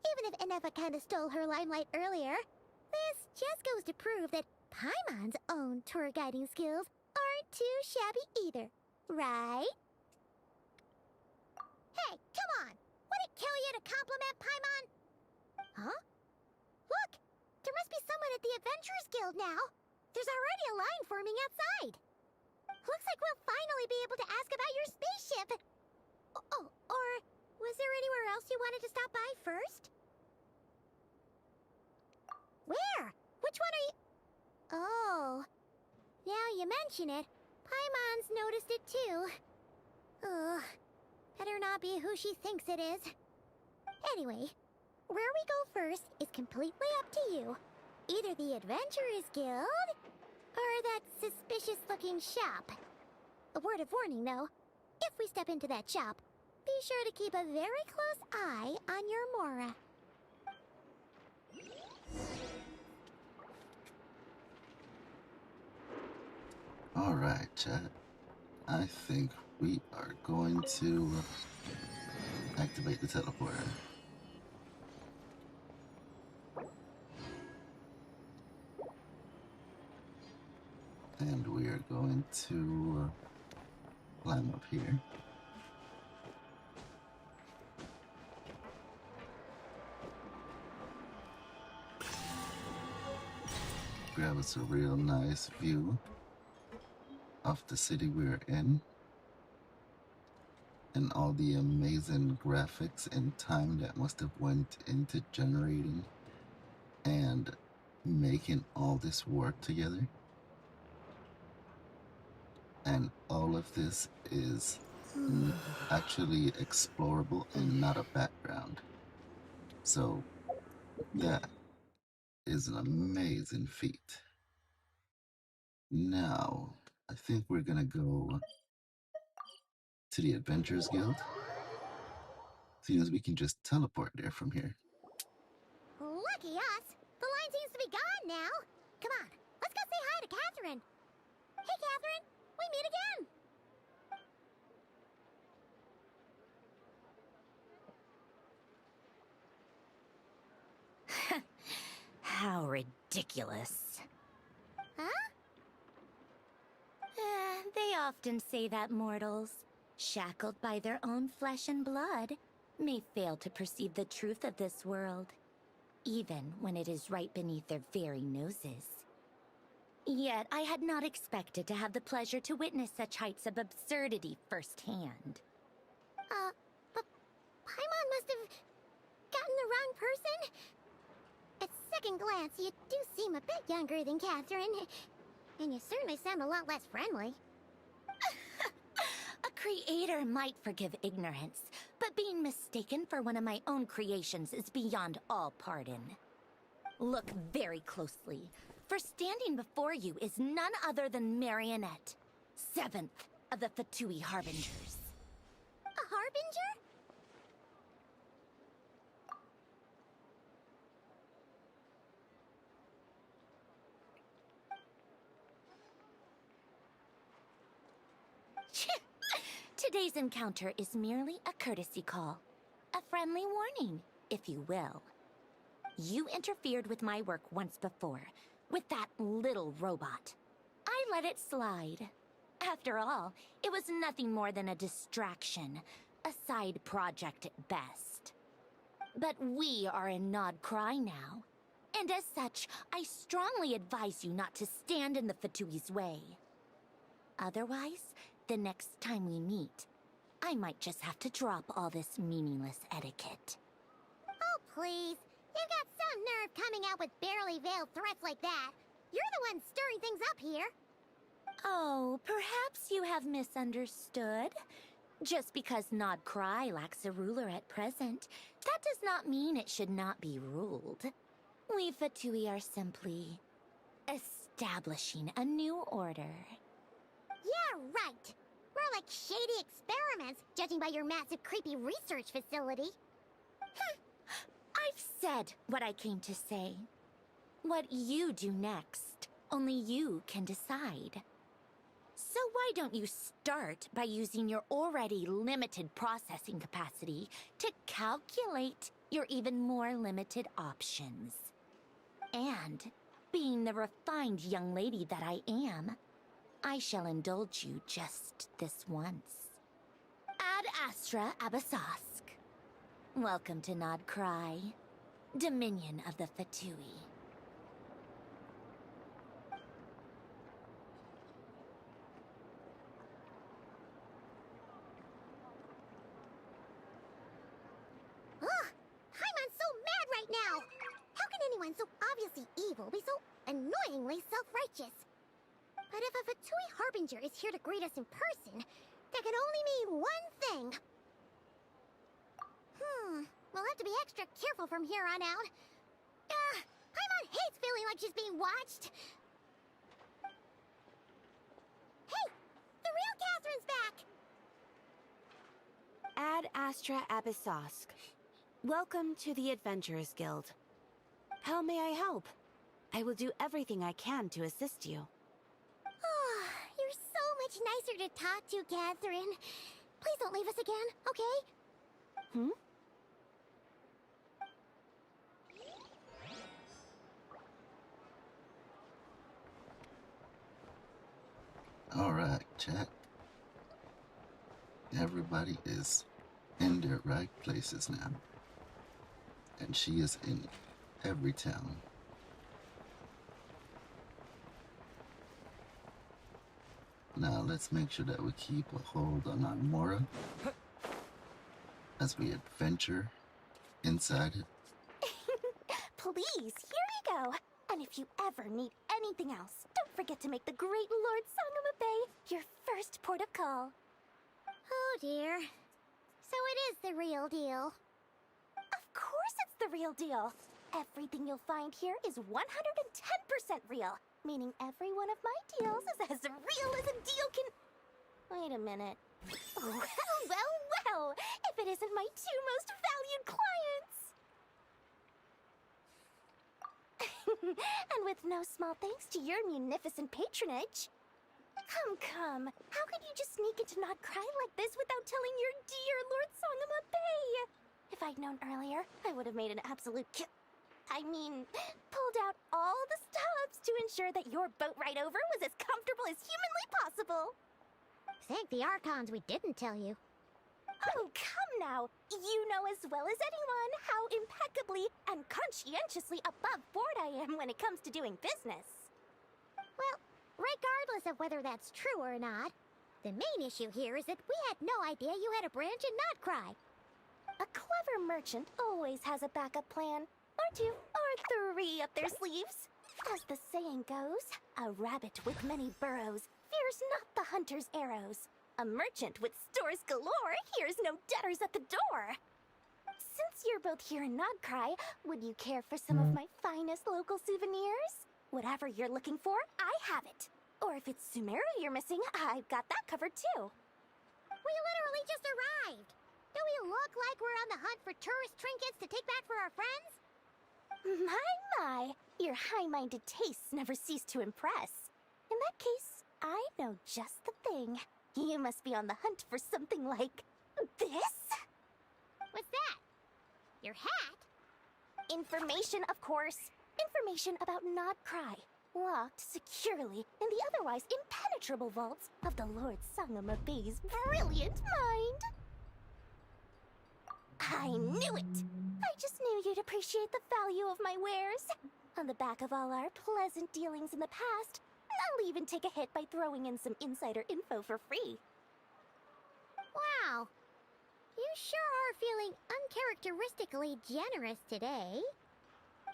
S3: Even if Inefa kinda stole her limelight earlier, this just goes to prove that Paimon's own tour guiding skills aren't too shabby either, right? Hey, come on! Would it kill you to compliment Paimon? Huh? Look! There must be someone at the Adventurers Guild now! There's already a line forming outside! Looks like we'll finally be able to ask about your spaceship! Oh, or was there anywhere else you wanted to stop by first? Where? Which one are you... Oh. Now you mention it, Paimon's noticed it too. Ugh. Better not be who she thinks it is. Anyway, where we go first is completely up to you. Either the Adventurers Guild, or that suspicious-looking shop. A word of warning, though. If we step into that shop, be sure to keep a very close eye on your Mora.
S1: Alright, chat. I think we are going to activate the teleporter. And we are going to climb up here. Grab us a real nice view of the city we're in and all the amazing graphics and time that must have went into generating and making all this work together. And all of this is actually explorable and not a background. So that is an amazing feat. Now, I think we're gonna go to the Adventurers Guild, seeing as we can just teleport there from here.
S3: Lucky us! The line seems to be gone now! Come on, let's go say hi to Catherine! Hey, Catherine! We meet again!
S5: How ridiculous.
S3: Huh?
S5: They often say that mortals, shackled by their own flesh and blood, may fail to perceive the truth of this world, even when it is right beneath their very noses. Yet I had not expected to have the pleasure to witness such heights of absurdity firsthand.
S3: But Paimon must have gotten the wrong person? At second glance, you do seem a bit younger than Catherine. And you certainly sound a lot less friendly.
S5: A creator might forgive ignorance, but being mistaken for one of my own creations is beyond all pardon. Look very closely, for standing before you is none other than Marionette, 7th of the Fatui Harbingers.
S3: A harbinger?
S5: Today's encounter is merely a courtesy call. A friendly warning, if you will. You interfered with my work once before, with that little robot. I let it slide. After all, it was nothing more than a distraction, a side project at best. But we are in Nod Cry now, and as such, I strongly advise you not to stand in the Fatui's way. Otherwise, the next time we meet, I might just have to drop all this meaningless etiquette.
S3: Oh, please. You've got some nerve coming out with barely veiled threats like that. You're the one stirring things up here.
S5: Oh, perhaps you have misunderstood. Just because Nod Cry lacks a ruler at present, that does not mean it should not be ruled. We Fatui are simply establishing a new order.
S3: Yeah, right. We're like shady experiments, judging by your massive creepy research facility.
S5: I've said what I came to say. What you do next, only you can decide. So why don't you start by using your already limited processing capacity to calculate your even more limited options? And, being the refined young lady that I am, I shall indulge you just this once. Ad Astra Abasask. Welcome to Nod Cry, Dominion of the Fatui.
S3: Ugh! Paimon's so mad right now! How can anyone so obviously evil be so annoyingly self-righteous? But if a Fatui Harbinger is here to greet us in person, that can only mean one thing. We'll have to be extra careful from here on out. Paimon hates feeling like she's being watched. Hey! The real Catherine's back!
S14: Ad Astra Abyssosque. Welcome to the Adventurers Guild. How may I help? I will do everything I can to assist you.
S3: You're so much nicer to talk to, Catherine. Please don't leave us again, okay?
S1: Alright, chat. Everybody is in their right places now. And she is in every town. Now let's make sure that we keep a hold on our Mora as we adventure inside it.
S3: Please, here you go. And if you ever need anything else, don't forget to make the great Lord Sangama Bay your first port of call. Oh dear. So it is the real deal. Of course it's the real deal. Everything you'll find here is 110% real. Meaning every one of my deals is as real as a deal can... Wait a minute. Well, if it isn't my two most valued clients! And with no small thanks to your munificent patronage. Come. How could you just sneak into Nod Cry like this without telling your dear Lord Sangama Bay? If I'd known earlier, I would have made an absolute pulled out all the stops to ensure that your boat ride over was as comfortable as humanly possible. Thank the Archons we didn't tell you. Oh, come now. You know as well as anyone how impeccably and conscientiously above board I am when it comes to doing business. Well, regardless of whether that's true or not, the main issue here is that we had no idea you had a branch in Nod Cry. A clever merchant always has a backup plan. Or two, or three up their sleeves. As the saying goes, a rabbit with many burrows fears not the hunter's arrows. A merchant with stores galore hears no debtors at the door. Since you're both here in Nod Cry, would you care for some of my finest local souvenirs? Whatever you're looking for, I have it. Or if it's Sumeru you're missing, I've got that covered too. We literally just arrived. Do we look like we're on the hunt for tourist trinkets to take back for our friends? My, your high-minded tastes never cease to impress. In that case, I know just the thing. You must be on the hunt for something like this? What's that? Your hat? Information, of course. Information about Nodcry, locked securely in the otherwise impenetrable vaults of the Lord Sangama Bay's brilliant mind. I knew it! I just knew you'd appreciate the value of my wares. On the back of all our pleasant dealings in the past, I'll even take a hit by throwing in some insider info for free.
S6: Wow. You sure are feeling uncharacteristically generous today.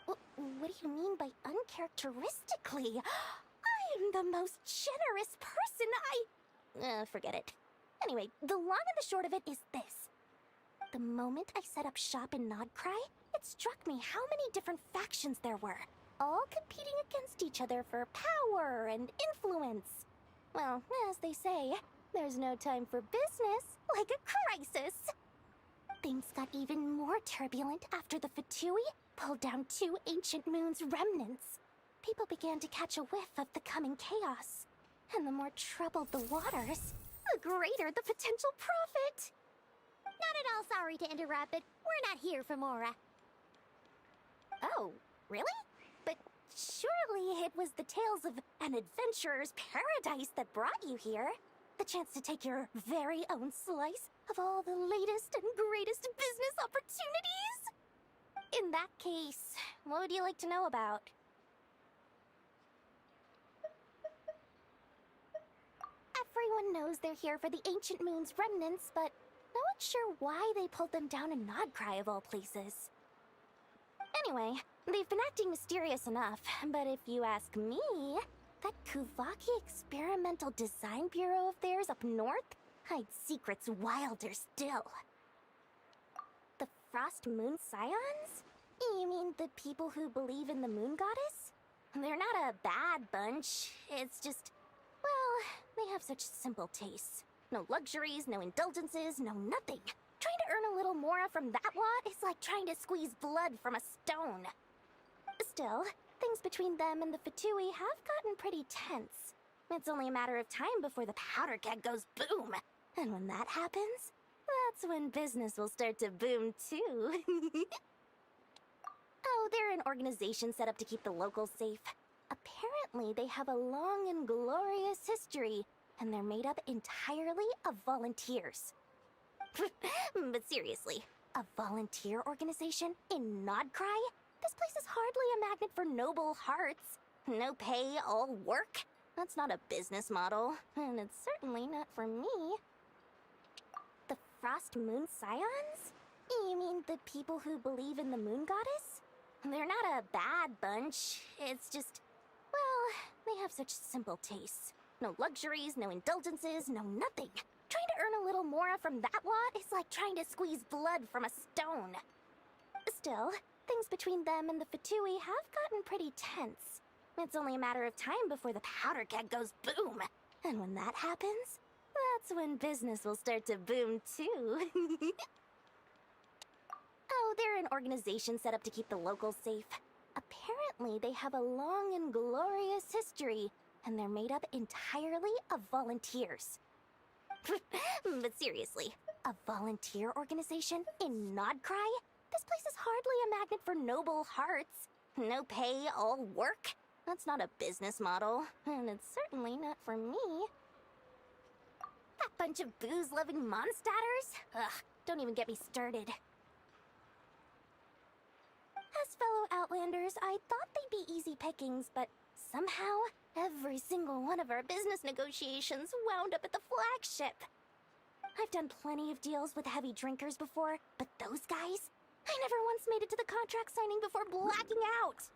S3: What do you mean by uncharacteristically? I'm the most generous person. Forget it. Anyway, the long and the short of it is this. The moment I set up shop in Nodcry, it struck me how many different factions there were, all competing against each other for power and influence. Well, as they say, there's no time for business like a crisis. Things got even more turbulent after the Fatui pulled down 2 ancient moon's remnants. People began to catch a whiff of the coming chaos. And the more troubled the waters, the greater the potential profit.
S6: Not at all sorry to interrupt, but we're not here for Mora.
S3: Oh, really? But surely it was the tales of an adventurer's paradise that brought you here. The chance to take your very own slice of all the latest and greatest business opportunities? In that case, what would you like to know about? Everyone knows they're here for the Ancient Moon's remnants, but no one's sure why they pulled them down in Nodcry of all places. Anyway, they've been acting mysterious enough, but if you ask me, that Kuvaki Experimental Design Bureau of theirs up north hides secrets wilder still. The Frost Moon Scions? You mean the people who believe in the Moon Goddess? They're not a bad bunch, it's just, well, they have such simple tastes. No luxuries, no indulgences, no nothing. Trying to earn a little more from that lot is like trying to squeeze blood from a stone. Still, things between them and the Fatui have gotten pretty tense. It's only a matter of time before the powder keg goes boom. And when that happens, that's when business will start to boom too. Oh, they're an organization set up to keep the locals safe. Apparently, they have a long and glorious history, and they're made up entirely of volunteers. But seriously, a volunteer organization in Nodcry? This place is hardly a magnet for noble hearts. No pay, all work. That's not a business model, and it's certainly not for me. The Frost Moon Scions? You mean the people who believe in the Moon Goddess? They're not a bad bunch, it's just, well, they have such simple tastes. No luxuries, no indulgences, no nothing. Trying to earn a little more from that lot is like trying to squeeze blood from a stone. Still, things between them and the Fatui have gotten pretty tense. It's only a matter of time before the powder keg goes boom. And when that happens, that's when business will start to boom too. Oh, they're an organization set up to keep the locals safe. Apparently, they have a long and glorious history, and they're made up entirely of volunteers. But seriously, a volunteer organization in Nodcry? This place is hardly a magnet for noble hearts. No pay, all work. That's not a business model, and it's certainly not for me. That bunch of booze-loving monstatters? Ugh, don't even get me started. As fellow Outlanders, I thought they'd be easy pickings, but somehow, every single one of our business negotiations wound up at the flagship. I've done plenty of deals with heavy drinkers before, but those guys? I never once made it to the contract signing before blacking out.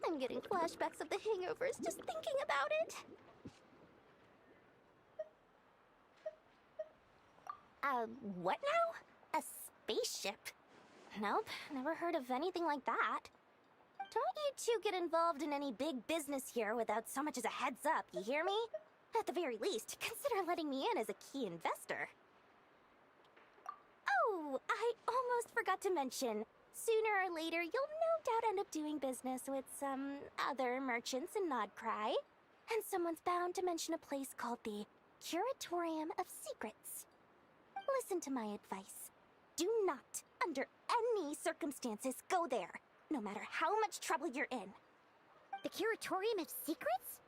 S3: I'm getting flashbacks of the hangovers just thinking about it. What now? A spaceship? Nope, never heard of anything like that. Don't you two get involved in any big business here without so much as a heads up, you hear me? At the very least, consider letting me in as a key investor. Oh, I almost forgot to mention. Sooner or later, you'll no doubt end up doing business with some other merchants in Nodcry. And someone's bound to mention a place called the Curatorium of Secrets. Listen to my advice. Do not, under any circumstances, go there, no matter how much trouble you're in. The Curatorium of Secrets?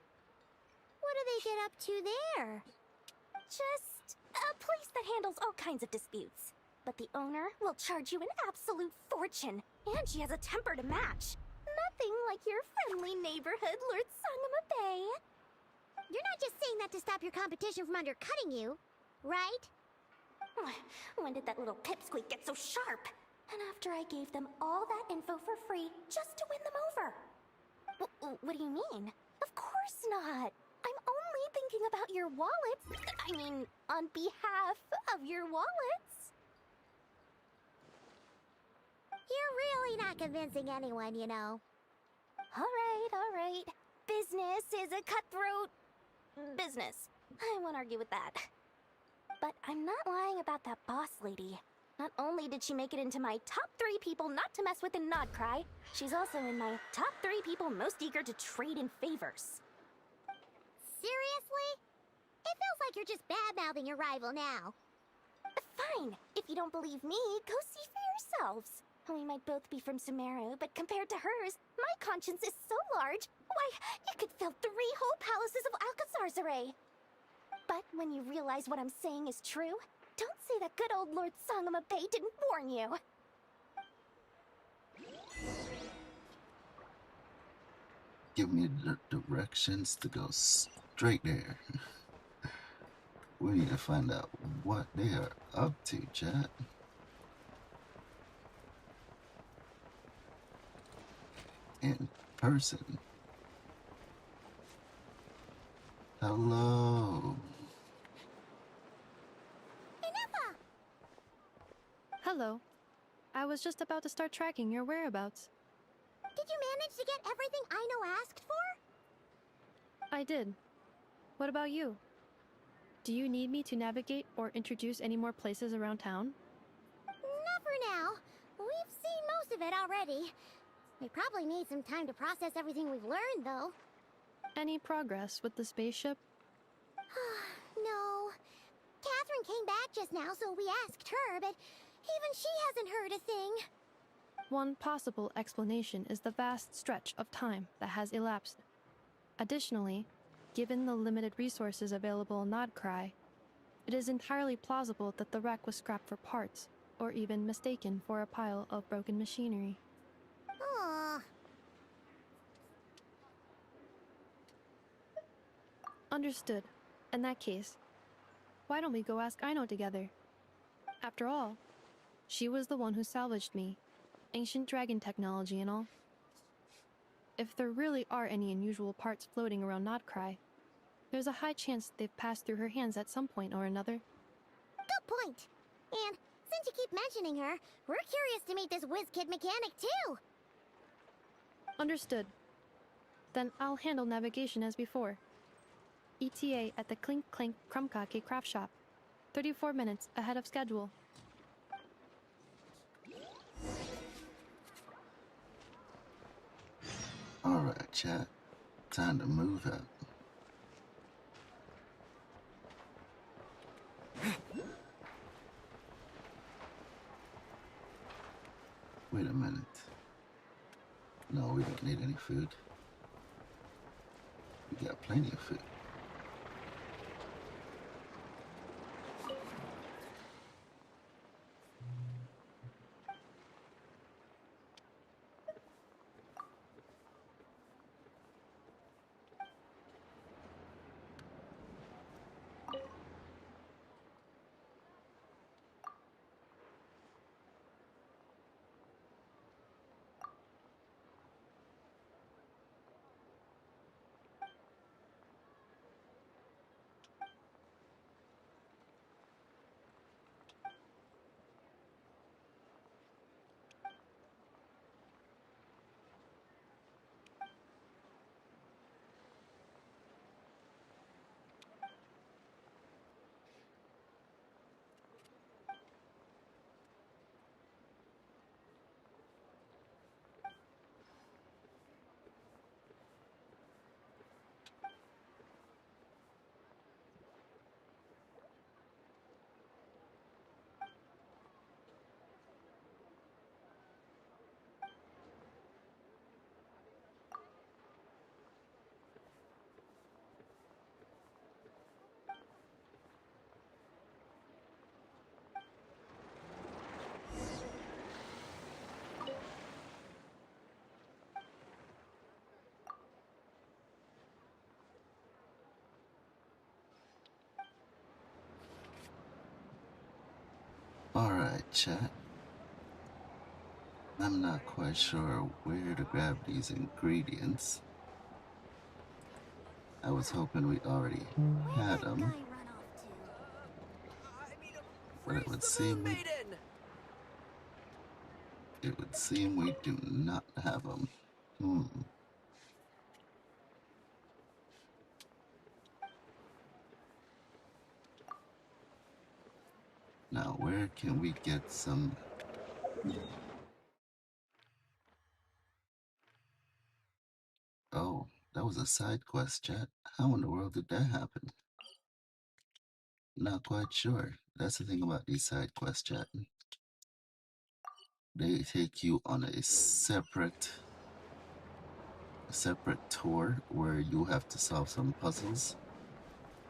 S3: What do they get up to there? Just a place that handles all kinds of disputes. But the owner will charge you an absolute fortune, and she has a temper to match. Nothing like your friendly neighborhood, Lord Sangama Bay. You're not just saying that to stop your competition from undercutting you, right? When did that little pipsqueak get so sharp? And after I gave them all that info for free just to win them over. What do you mean? Of course not. I'm only thinking about your wallets. I mean, on behalf of your wallets. You're really not convincing anyone, you know. All right. Business is a cutthroat business. I won't argue with that. But I'm not lying about that boss lady. Not only did she make it into my top 3 people not to mess with in Nodcry, she's also in my top 3 people most eager to trade in favors. Seriously? It feels like you're just bad-mouthing your rival now. Fine. If you don't believe me, go see for yourselves. We might both be from Sumeru, but compared to hers, my conscience is so large, why, you could fill 3 whole palaces of Alcazar's array. But when you realize what I'm saying is true, don't say that good old Lord Sangama Bay didn't warn you.
S1: Give me the directions to go straight there. We need to find out what they are up to, chat. In person. Hello.
S4: Hello. I was just about to start tracking your whereabouts.
S3: Did you manage to get everything Aino asked for?
S4: I did. What about you? Do you need me to navigate or introduce any more places around town?
S3: Not for now. We've seen most of it already. We probably need some time to process everything we've learned, though.
S4: Any progress with the spaceship?
S3: No. Catherine came back just now, so we asked her, but even she hasn't heard a thing.
S4: One possible explanation is the vast stretch of time that has elapsed. Additionally, given the limited resources available in Nodcry, it is entirely plausible that the wreck was scrapped for parts, or even mistaken for a pile of broken machinery.
S3: Aww.
S4: Understood. In that case, why don't we go ask Aino together? After all, she was the one who salvaged me. Ancient dragon technology and all. If there really are any unusual parts floating around Nodcry, there's a high chance they've passed through her hands at some point or another.
S3: Good point. And since you keep mentioning her, we're curious to meet this whiz-kid mechanic too.
S4: Understood. Then I'll handle navigation as before. ETA at the Clink Clank Krumkake craft shop. 34 minutes ahead of schedule.
S1: Alright, chat. Time to move up. Wait a minute. No, we don't need any food. We got plenty of food. chat. I'm not quite sure where to grab these ingredients. I was hoping we already had them. But it would seem we do not have them. Now, where can we get some? Oh, that was a side quest, chat. How in the world did that happen? Not quite sure. That's the thing about these side quests, chat. They take you on a separate tour where you have to solve some puzzles,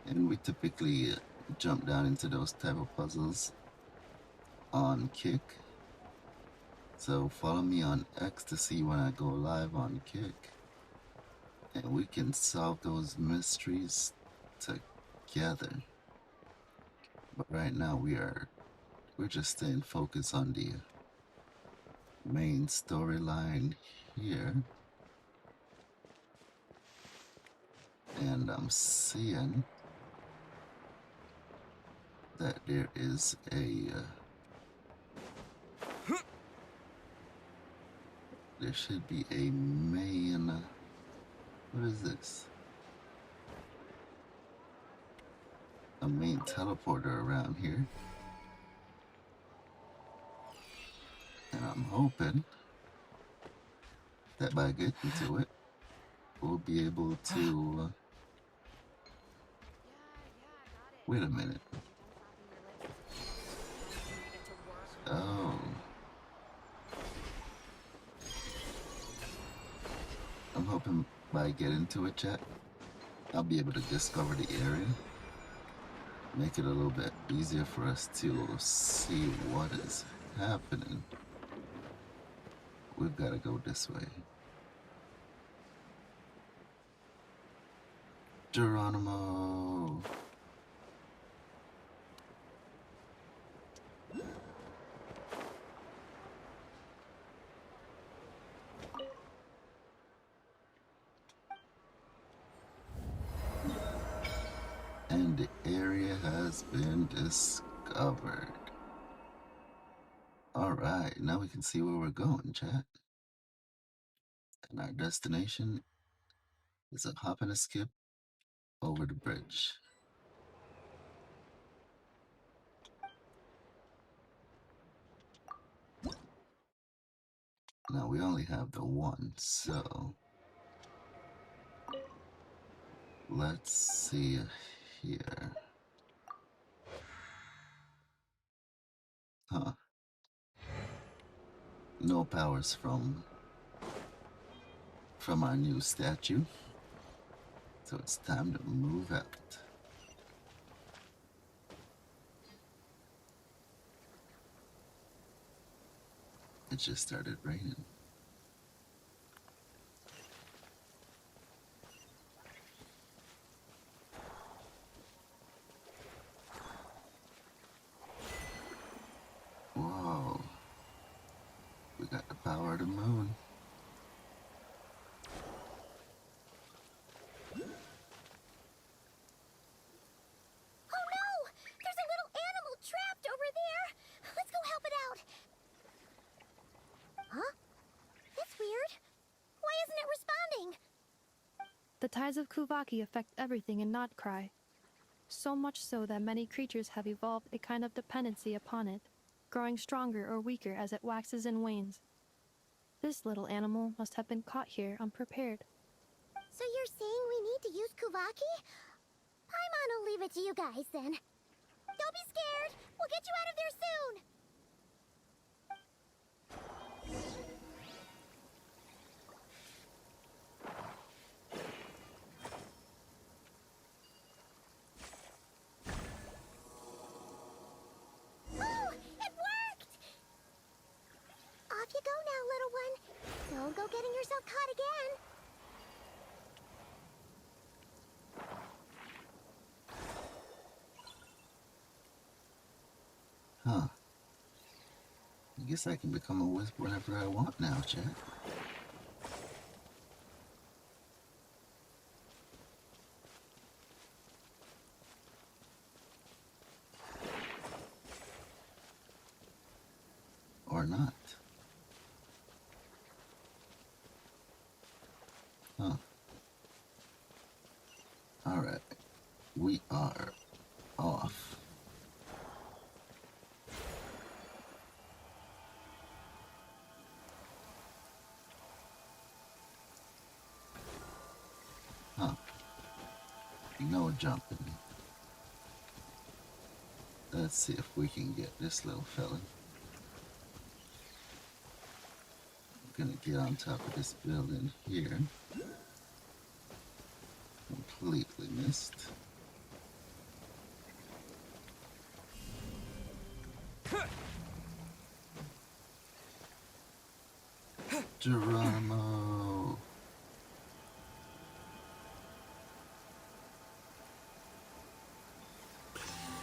S1: and we typically jump down into those type of puzzles on Kick. So follow me on X to see when I go live on Kick, and we can solve those mysteries together. But right now we're just staying focused on the main storyline here. And I'm seeing that there is there should be a main, what is this? A main teleporter around here. And I'm hoping that by getting to it, we'll be able to... Wait a minute. Oh. I'm hoping by getting to it, chat, I'll be able to discover the area. Make it a little bit easier for us to see what is happening. We've got to go this way. Geronimo! And the area has been discovered. Alright, now we can see where we're going, chat. And our destination is a hop and a skip over the bridge. Now we only have the one, so let's see here. Huh. No powers from our new statue. So it's time to move out. It just started raining. Whoa. We got the power of the moon.
S3: Oh no! There's a little animal trapped over there! Let's go help it out! Huh? That's weird. Why isn't it responding?
S4: The tides of Kuvaki affect everything in Nodcry. So much so that many creatures have evolved a kind of dependency upon it, growing stronger or weaker as it waxes and wanes. This little animal must have been caught here unprepared.
S3: So you're saying we need to use Kuvaki? Paimon will leave it to you guys then. Don't be scared! We'll get you out of there soon! Oh! It worked! Off you go now, little one. Don't go getting yourself caught again.
S1: Huh. I guess I can become a wisp whenever I want now, chat. Or not. Huh. Alright. We are off. Huh. No jumping. Let's see if we can get this little fella. I'm gonna get on top of this building here. Completely missed. Geronimo!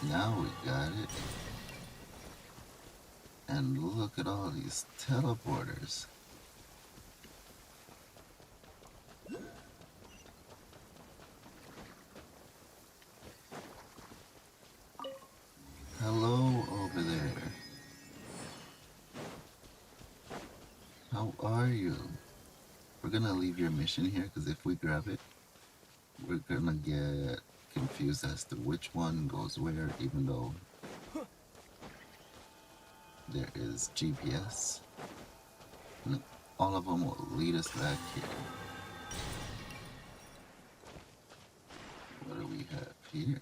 S1: Now we got it. And look at all these teleporters. Hello over there. How are you? We're gonna leave your mission here because if we grab it, we're gonna get confused as to which one goes where, even though there is GPS. And all of them will lead us back here. What do we have here?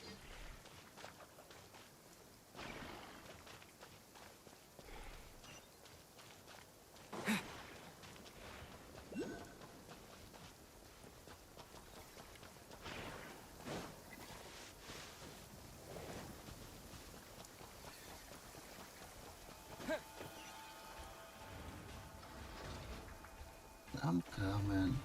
S1: I'm coming.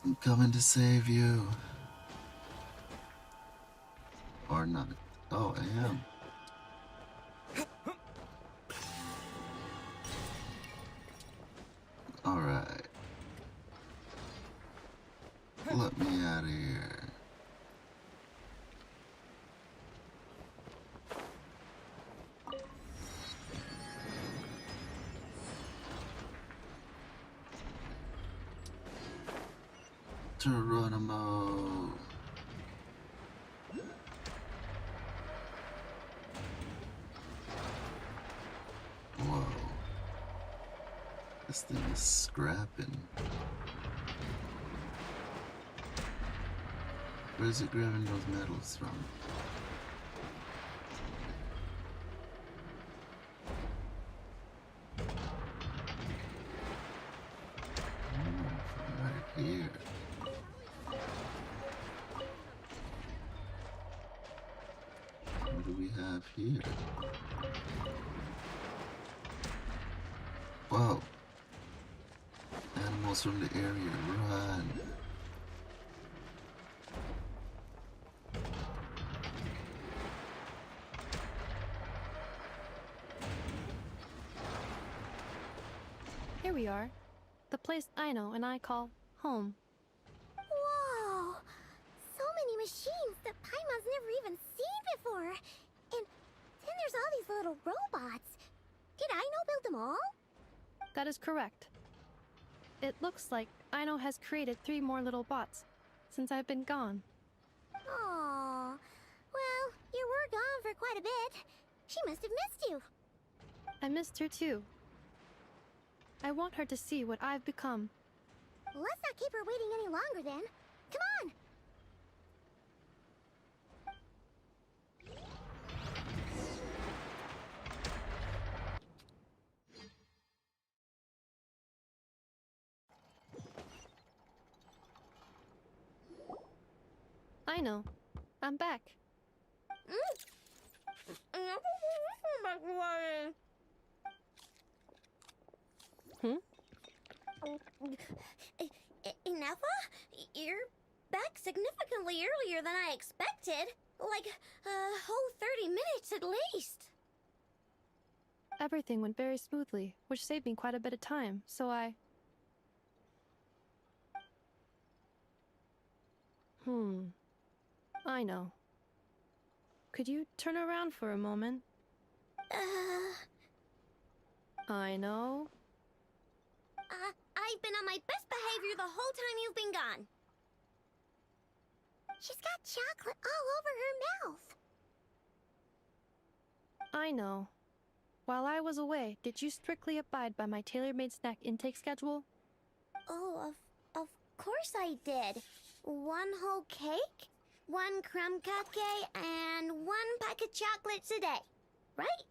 S1: I'm coming to save you. Or not. Oh, I am. Alright. Let me out of here. Geronimo. Whoa. This thing is scrapping. Where's it grabbing those metals from? From right here. What do we have here? Whoa. Animals from the area, run.
S4: Here we are. The place Aino and I call home.
S3: Whoa! So many machines that Paimon's never even seen before. And then there's all these little robots. Did Aino build them all?
S4: That is correct. It looks like Aino has created 3 more little bots since I've been gone.
S3: Aww. Well, you were gone for quite a bit. She must have missed you.
S4: I missed her too. I want her to see what I've become.
S3: Let's not keep her waiting any longer then. Come on!
S4: Aino, I'm back. Hmm?
S3: Inafa? You're back significantly earlier than I expected. Like, a whole 30 minutes at least.
S4: Everything went very smoothly, which saved me quite a bit of time, so I know. Could you turn around for a moment? I know.
S3: I've been on my best behavior the whole time you've been gone. She's got chocolate all over her mouth.
S4: I know. While I was away, did you strictly abide by my tailor-made snack intake schedule?
S3: Oh, of course I did. 1 whole cake, 1 crumb cupcake, and 1 pack of chocolates a day, right?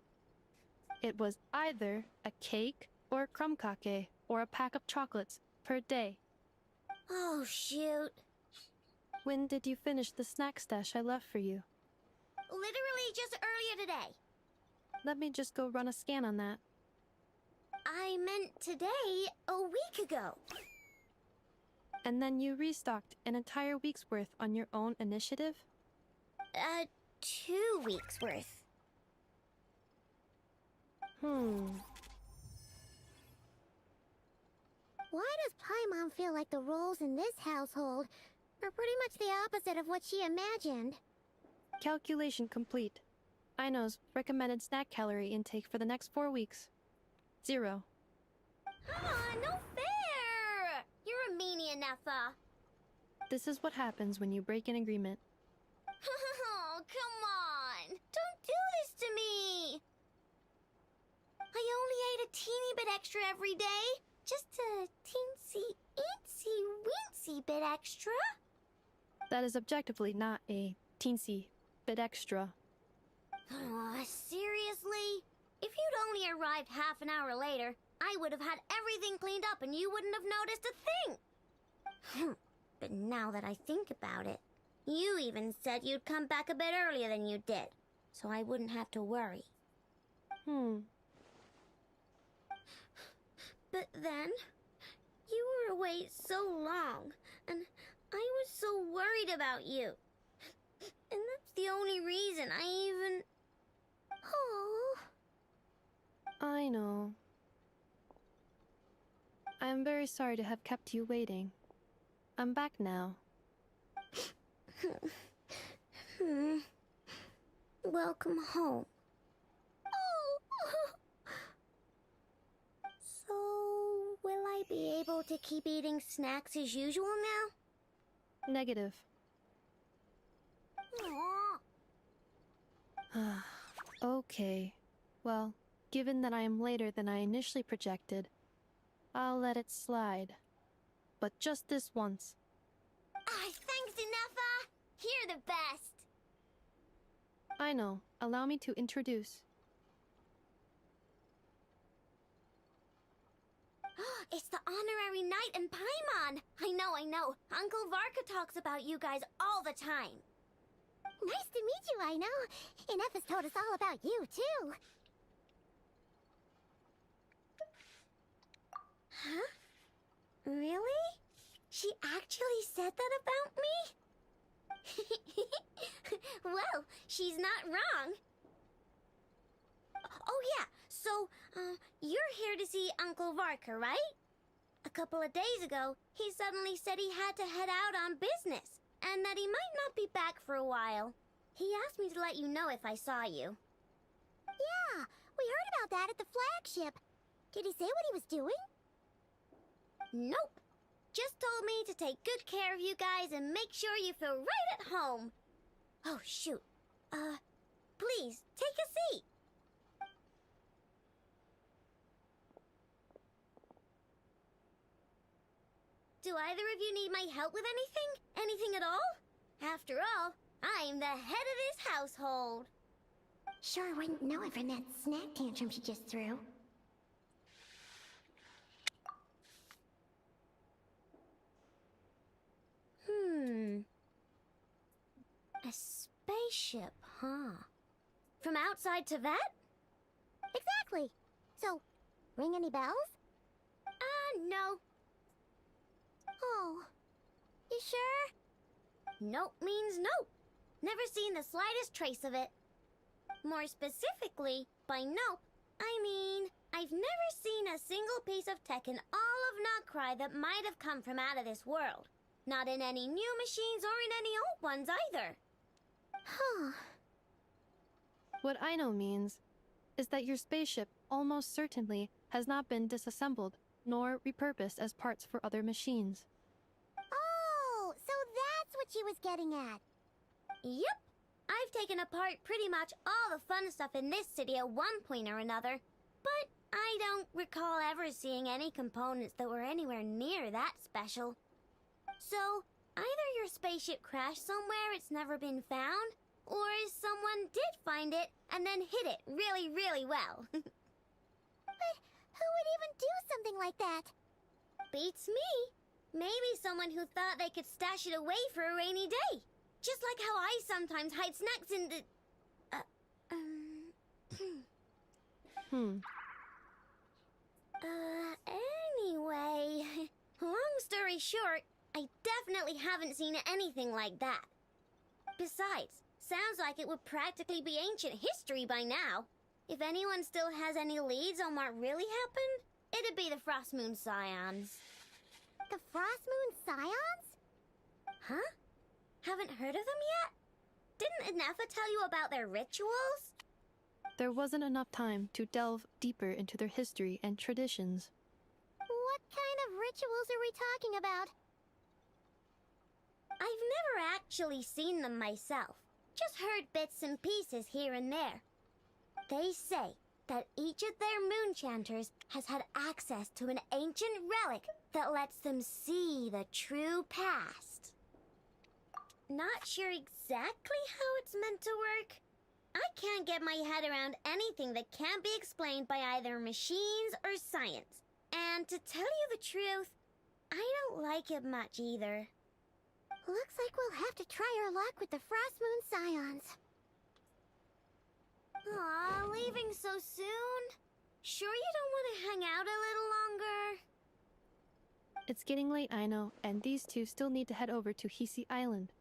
S4: It was either a cake or a crumb cake or a pack of chocolates per day.
S3: Oh, shoot.
S4: When did you finish the snack stash I left for you?
S3: Literally just earlier today.
S4: Let me just go run a scan on that.
S3: I meant today, a week ago.
S4: And then you restocked an entire week's worth on your own initiative?
S3: 2 weeks worth. Why does Paimon feel like the roles in this household are pretty much the opposite of what she imagined?
S4: Calculation complete. Aino's recommended snack calorie intake for the next 4 weeks. 0.
S3: Come on, no fair! You're a meanie, Nefa.
S4: This is what happens when you break an agreement.
S3: Oh, come on! Don't do this to me! I only ate a teeny bit extra every day. Just a teensy bit extra.
S4: That is objectively not a teensy bit extra.
S3: Seriously? If you'd only arrived half an hour later, I would have had everything cleaned up and you wouldn't have noticed a thing. But now that I think about it, you even said you'd come back a bit earlier than you did, so I wouldn't have to worry. But then, you were away so long, and I was so worried about you. And that's the only reason I even... Oh.
S4: I know. I am very sorry to have kept you waiting. I'm back now.
S3: Welcome home. So, will I be able to keep eating snacks as usual now?
S4: Negative. Okay. Well, given that I am later than I initially projected, I'll let it slide. But just this once.
S3: Thanks, Nefa! You're the best!
S4: I know. Allow me to introduce.
S3: It's the honorary knight and Paimon! I know. Uncle Varka talks about you guys all the time. Nice to meet you, I know. Inefa's told us all about you, too. Huh? Really? She actually said that about me? Well, she's not wrong. Oh yeah, so, you're here to see Uncle Varka, right? A couple of days ago, he suddenly said he had to head out on business, and that he might not be back for a while. He asked me to let you know if I saw you. Yeah, we heard about that at the flagship. Did he say what he was doing? Nope. Just told me to take good care of you guys and make sure you feel right at home. Oh, shoot. Please, take a seat. Do either of you need my help with anything? Anything at all? After all, I'm the head of this household. Sure wouldn't know it from that snack tantrum she just threw. A spaceship, huh? From outside to that? Exactly. So, ring any bells? No. Oh, you sure? Nope means nope. Never seen the slightest trace of it. More specifically, by nope, I mean, I've never seen a single piece of tech in all of Notcry that might have come from out of this world. Not in any new machines or in any old ones either. Huh.
S4: What I know means is that your spaceship almost certainly has not been disassembled nor repurposed as parts for other machines.
S3: Oh, so that's what she was getting at. Yep. I've taken apart pretty much all the fun stuff in this city at one point or another, but I don't recall ever seeing any components that were anywhere near that special. So, either your spaceship crashed somewhere it's never been found, or someone did find it and then hid it really, really well. But who would even do something like that? Beats me. Maybe someone who thought they could stash it away for a rainy day. Just like how I sometimes hide snacks in the... Anyway... Long story short, I definitely haven't seen anything like that. Besides, sounds like it would practically be ancient history by now. If anyone still has any leads on what really happened, it'd be the Frost Moon Scions. The Frost Moon Scions? Huh? Haven't heard of them yet? Didn't Inefa tell you about their rituals?
S4: There wasn't enough time to delve deeper into their history and traditions.
S3: What kind of rituals are we talking about? I've never actually seen them myself. Just heard bits and pieces here and there. They say that each of their moon chanters has had access to an ancient relic that lets them see the true past. Not sure exactly how it's meant to work. I can't get my head around anything that can't be explained by either machines or science. And to tell you the truth, I don't like it much either. Looks like we'll have to try our luck with the Frost Moon Scions. Aw, leaving so soon? Sure you don't want to hang out a little longer?
S4: It's getting late, I know, and these two still need to head over to Hisi Island.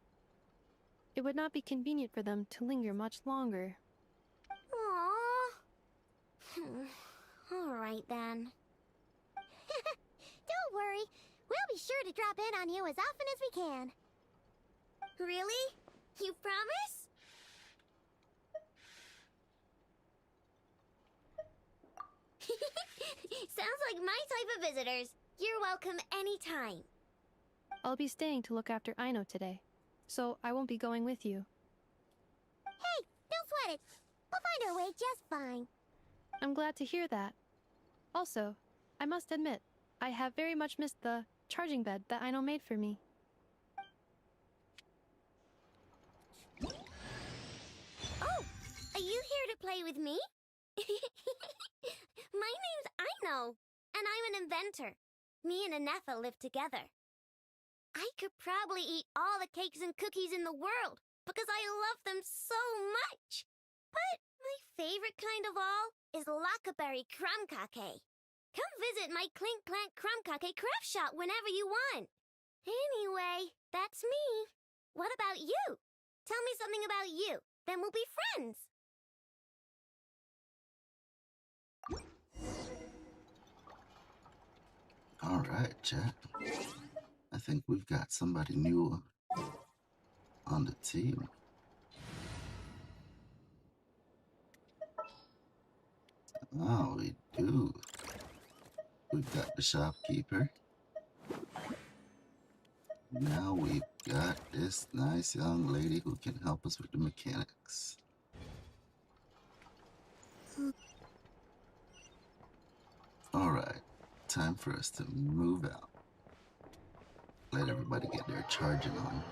S4: It would not be convenient for them to linger much longer.
S3: Aww. Alright then. Don't worry. We'll be sure to drop in on you as often as we can. Really? You promise? Sounds like my type of visitors. You're welcome anytime.
S4: I'll be staying to look after Aino today, so I won't be going with you.
S3: Hey, don't sweat it. We'll find our way just fine.
S4: I'm glad to hear that. Also, I must admit, I have very much missed the charging bed that Aino made for me.
S3: Oh, are you here to play with me? My name's Aino, and I'm an inventor. Me and Anefa live together. I could probably eat all the cakes and cookies in the world because I love them so much. But my favorite kind of all is Lackaberry Crumb Cake. Come visit my Clink Clank Crumb Cake craft shop whenever you want. Anyway, that's me. What about you? Tell me something about you, then we'll be friends.
S1: All right, chat. I think we've got somebody new on the team. Oh, we do. We've got the shopkeeper. Now we've got this nice young lady who can help us with the mechanics. All right, time for us to move out. Let everybody get their charging on.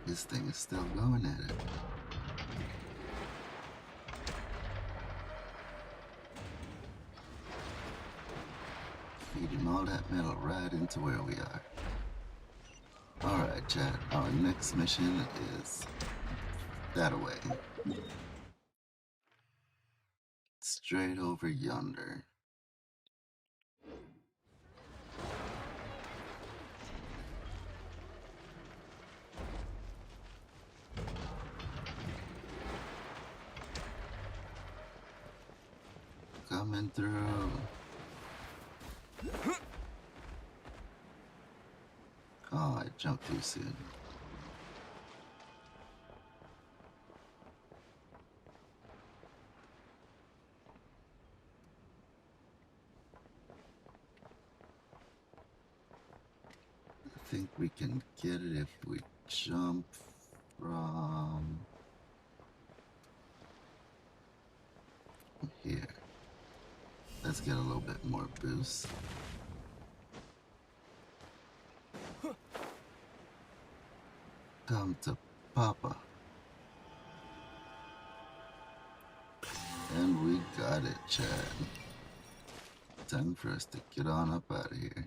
S1: This thing is still going at it. Feeding all that metal right into where we are. Alright, chat. Our next mission is that away. Straight over yonder. Coming through. Oh, I jumped too soon. I think we can get it if we jump from here. Let's get a little bit more boost. Come to Papa. And we got it, Chad. Time for us to get on up out of here.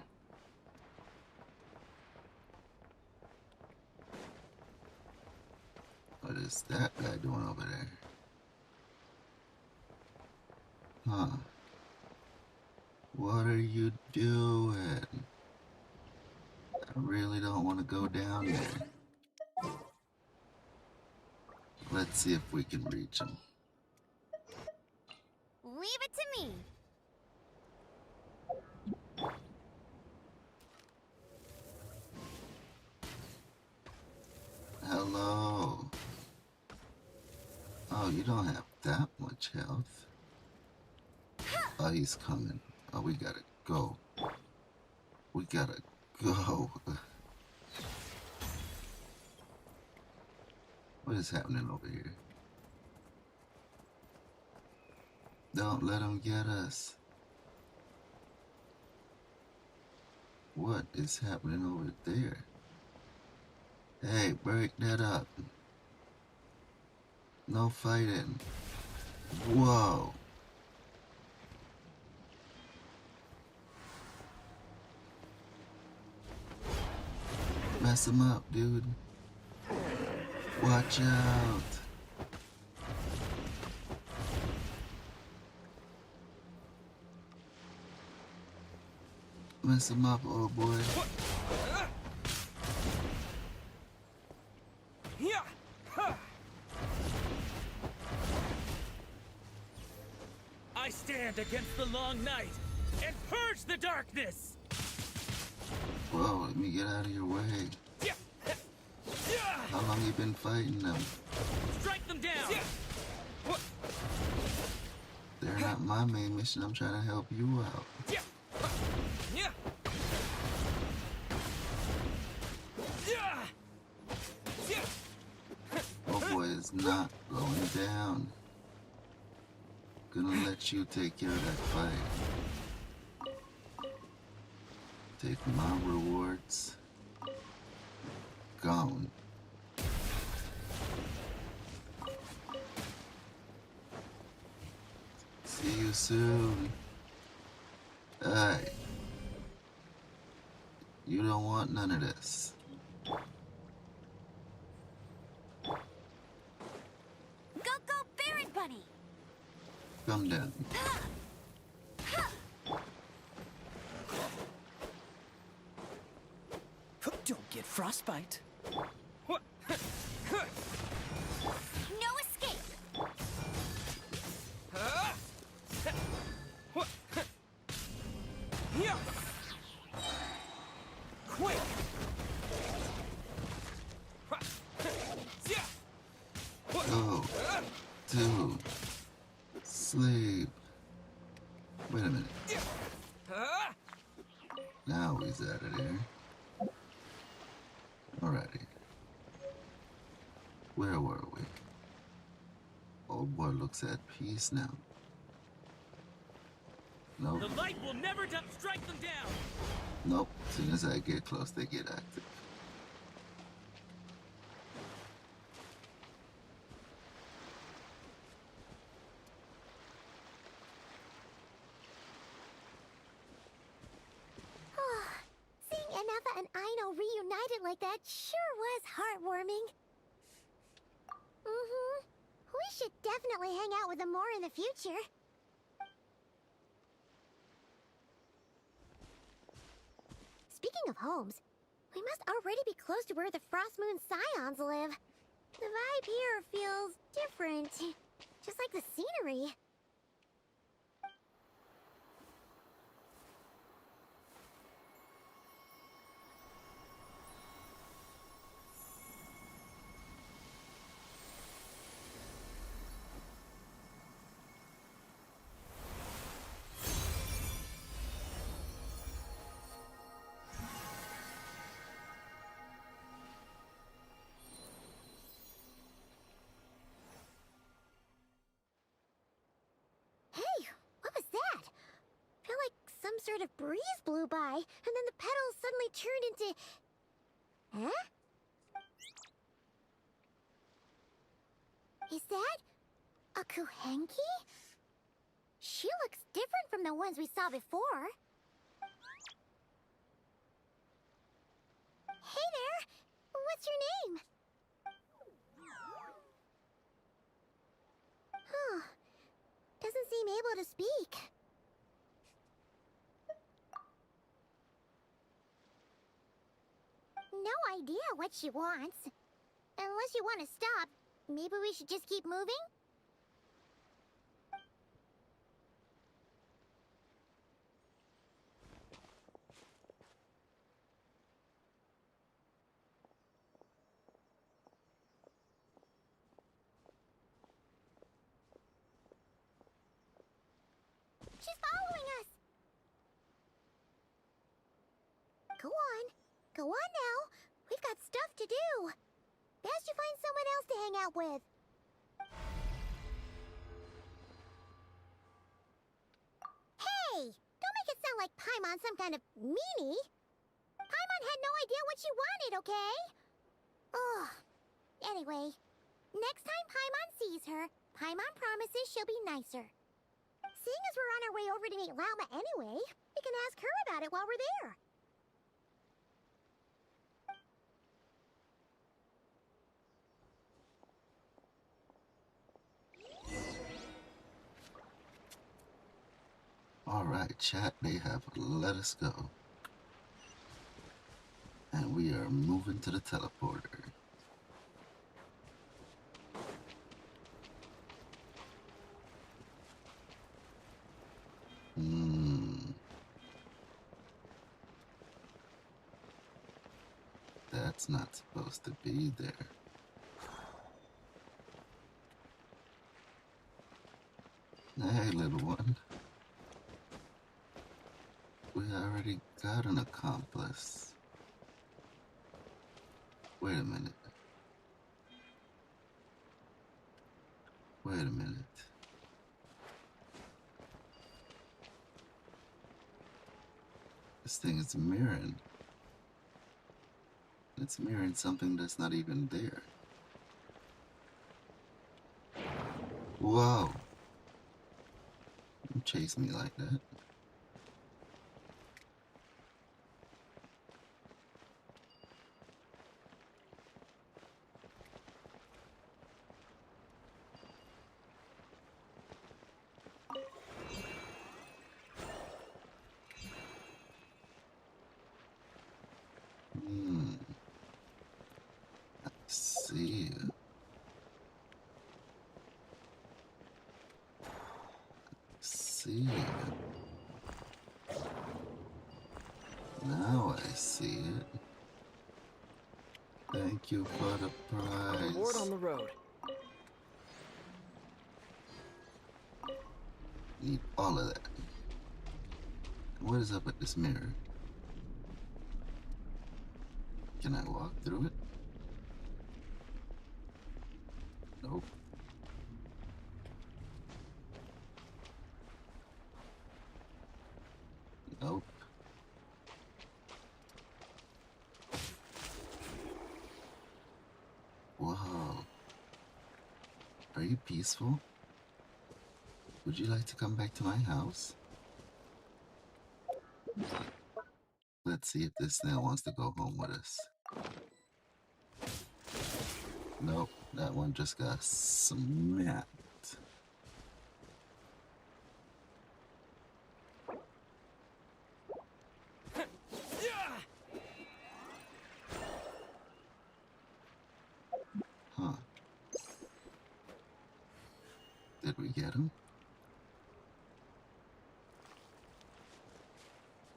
S1: What is that guy doing over there? Huh? What are you doing? I really don't want to go down there. Let's see if we can reach him.
S3: Leave it to me.
S1: Hello. Oh, you don't have that much health. Oh, he's coming. Oh, we gotta go. We gotta go. What is happening over here? Don't let him get us. What is happening over there? Hey, break that up. No fighting. Whoa. Mess him up, dude. Watch out. Mess him up, old boy.
S15: I stand against the long night and purge the darkness!
S1: Whoa, let me get out of your way. How long you been fighting them?
S15: Strike them down!
S1: They're not my main mission. I'm trying to help you out. Oh boy, is not going down. Gonna let you take care of that fight. Take my rewards. Gone. See you soon. Hey. You don't want none of this.
S3: Go, Baron Bunny!
S1: Come down.
S12: Don't get frostbite.
S3: No escape!
S12: Quick!
S1: Go to sleep. Wait a minute. Now he's out of there. Alrighty. Where were we? Old boy looks at peace now. Nope.
S15: The light will never strike them down!
S1: Nope. As soon as I get close, they get active.
S3: Seeing Anafa and Aino reunited like that sure was heartwarming. Mm-hmm. We should definitely hang out with them more in the future. Speaking of homes, we must already be close to where the Frost Moon Scions live. The vibe here feels different. Just like the scenery. Hey, what was that? I feel like some sort of breeze blew by, and then the petals suddenly turned into... Huh? Is that a Kuhenki? She looks different from the ones we saw before. Hey there! What's your name? Huh. Doesn't seem able to speak. No idea what she wants. Unless you want to stop, maybe we should just keep moving? She's following us! Go on. Go on now. We've got stuff to do. Best you find someone else to hang out with. Hey! Don't make it sound like Paimon's some kind of meanie. Paimon had no idea what she wanted, okay? Ugh. Anyway, next time Paimon sees her, Paimon promises she'll be nicer. Seeing as we're on our way over to meet Lauma anyway, we can ask her about it while we're there.
S1: Alright, chat, they have let us go. And we are moving to the teleporter. That's not supposed to be there. Hey, little one. We already got an accomplice. Wait a minute. Wait a minute. This thing is mirroring. It's mirroring something that's not even there. Whoa. Don't chase me like that. See it. See it. Now I see it. Thank you for the prize.
S9: Reward on the road.
S1: Need all of that. What is up with this mirror? Can I walk through it? Nope. Nope. Whoa. Are you peaceful? Would you like to come back to my house? Let's see if this snail wants to go home with us. Nope, That one just got smacked. Huh. Did we get him?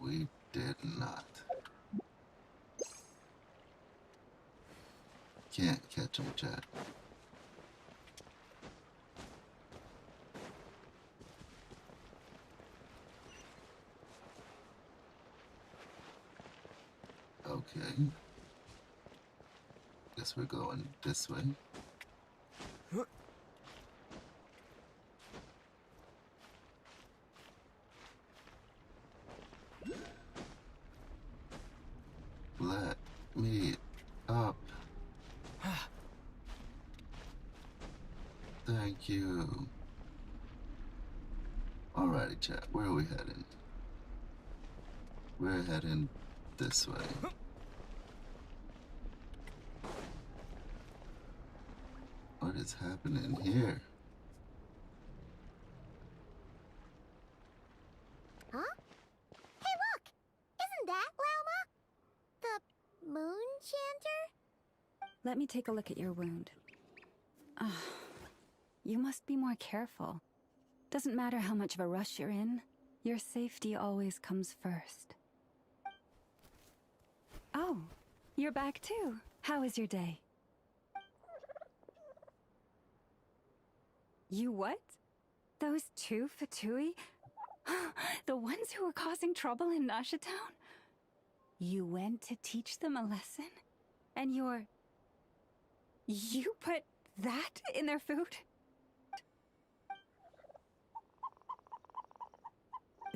S1: We did not. Can't catch him, chat. Okay. Guess we're going this way. Let me up. Thank you. Alrighty, chat. Where are we heading? We're heading this way. What is happening here?
S3: Huh? Hey, look! Isn't that Lauma? The moon chanter?
S2: Let me take a look at your wound. You must be more careful. Doesn't matter how much of a rush you're in, your safety always comes first. Oh, you're back too. How was your day? You what? Those two Fatui? The ones who were causing trouble in Nasha Town? You went to teach them a lesson? And you put that in their food?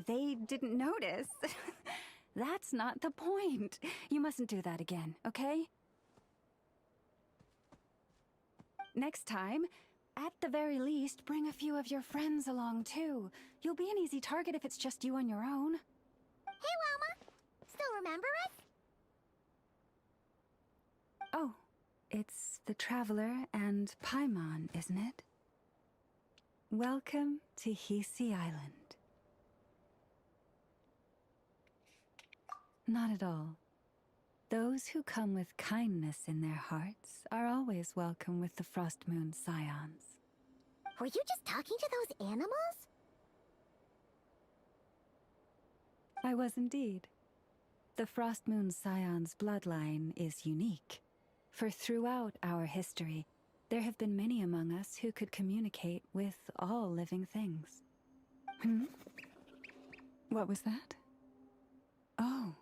S2: They didn't notice. That's not the point. You mustn't do that again, okay? Next time, at the very least, bring a few of your friends along too. You'll be an easy target if it's just you on your own.
S3: Hey, Lauma! Still remember us?
S2: Oh, it's the Traveler and Paimon, isn't it? Welcome to Hisi Island. Not at all. Those who come with kindness in their hearts are always welcome with the Frost Moon Scions.
S3: Were you just talking to those animals?
S2: I was indeed. The Frost Moon Scions bloodline is unique, for throughout our history, there have been many among us who could communicate with all living things. What was that? Oh,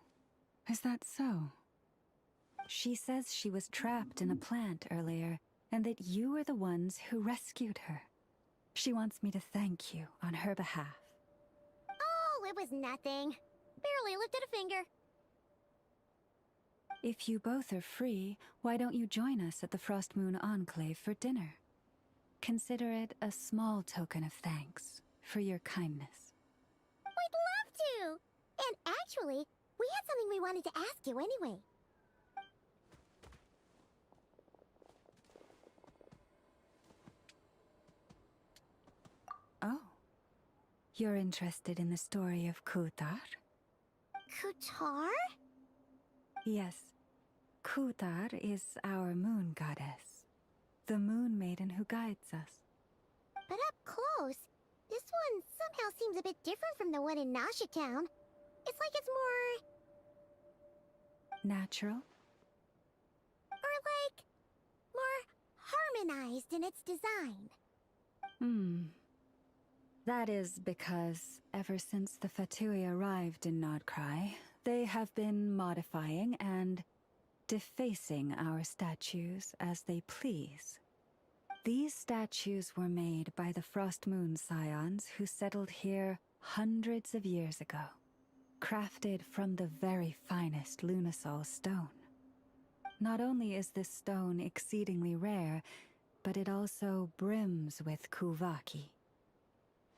S2: is that so? She says she was trapped in a plant earlier, and that you were the ones who rescued her. She wants me to thank you on her behalf.
S3: Oh, it was nothing. Barely lifted a finger.
S2: If you both are free, why don't you join us at the Frost Moon Enclave for dinner? Consider it a small token of thanks for your kindness.
S3: We'd love to! And actually, we had something we wanted to ask you anyway.
S2: Oh. You're interested in the story of Kutar?
S3: Kutar?
S2: Yes. Kutar is our moon goddess. The moon maiden who guides us.
S3: But up close, this one somehow seems a bit different from the one in Nasha Town. It's like it's more...
S2: natural?
S3: Or like... more harmonized in its design.
S2: That is because, ever since the Fatui arrived in Nodcry, they have been modifying and defacing our statues as they please. These statues were made by the Frost Moon Scions who settled here hundreds of years ago, crafted from the very finest Lunasol stone. Not only is this stone exceedingly rare, but it also brims with Kuvaki.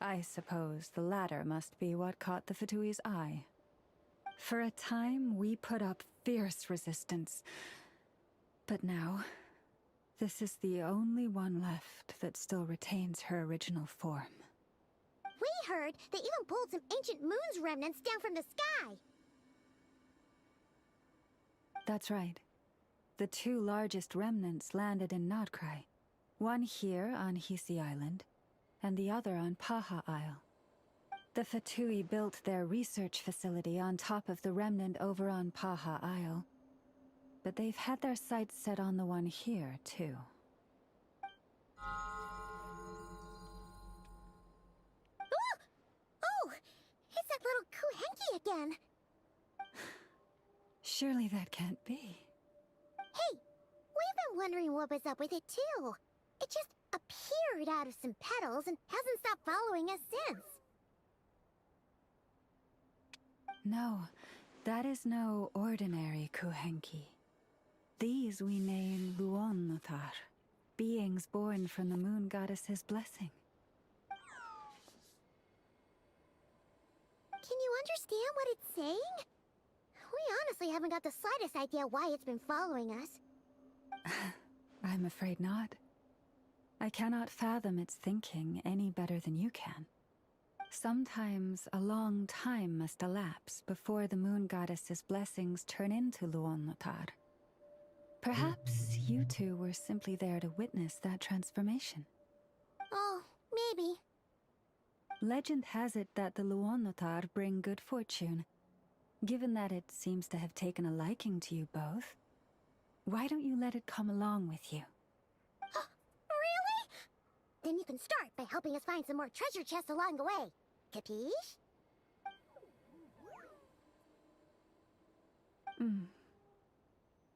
S2: I suppose the latter must be what caught the Fatui's eye. For a time, we put up fierce resistance. But now, This is the only one left that still retains her original form.
S3: We heard they even pulled some ancient moon's remnants down from the sky.
S2: That's right. The two largest remnants landed in Nodcry. One here on Hisi Island, and the other on Paha Isle. The Fatui built their research facility on top of the remnant over on Paha Isle. But they've had their sights set on the one here, too.
S3: Oh! It's that little Kuhenki again!
S2: Surely that can't be.
S3: Hey! We've been wondering what was up with it, too. It just appeared out of some petals and hasn't stopped following us since.
S2: No, that is no ordinary Kuhenki. These we name Luonnothar, beings born from the moon goddess's blessing.
S3: Can you understand what it's saying? We honestly haven't got the slightest idea why it's been following us.
S2: I'm afraid not. I cannot fathom its thinking any better than you can. Sometimes a long time must elapse before the moon goddess's blessings turn into Luonnothar. Perhaps you two were simply there to witness that transformation.
S3: Oh, maybe.
S2: Legend has it that the Luonnothar bring good fortune. Given that it seems to have taken a liking to you both, why don't you let it come along with you?
S3: Really? Then you can start by helping us find some more treasure chests along the way. Capiche?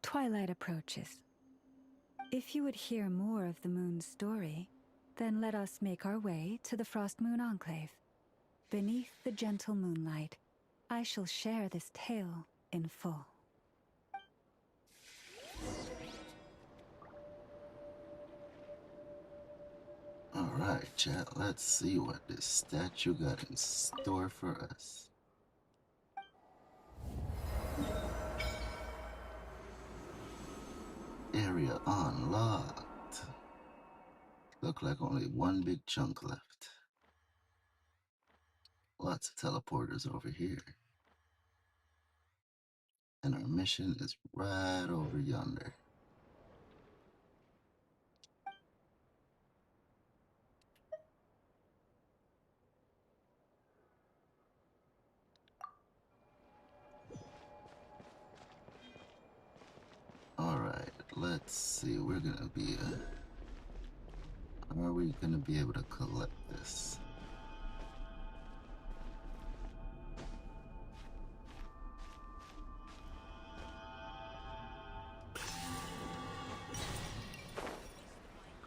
S2: Twilight approaches. If you would hear more of the moon's story, then let us make our way to the Frost Moon Enclave. Beneath the gentle moonlight, I shall share this tale in full.
S1: Alright, chat, let's see what this statue got in store for us. Area unlocked. Look like only one big chunk left. Lots of teleporters over here. And our mission is right over yonder. Alright, let's see. We're gonna be are we gonna be able to collect this?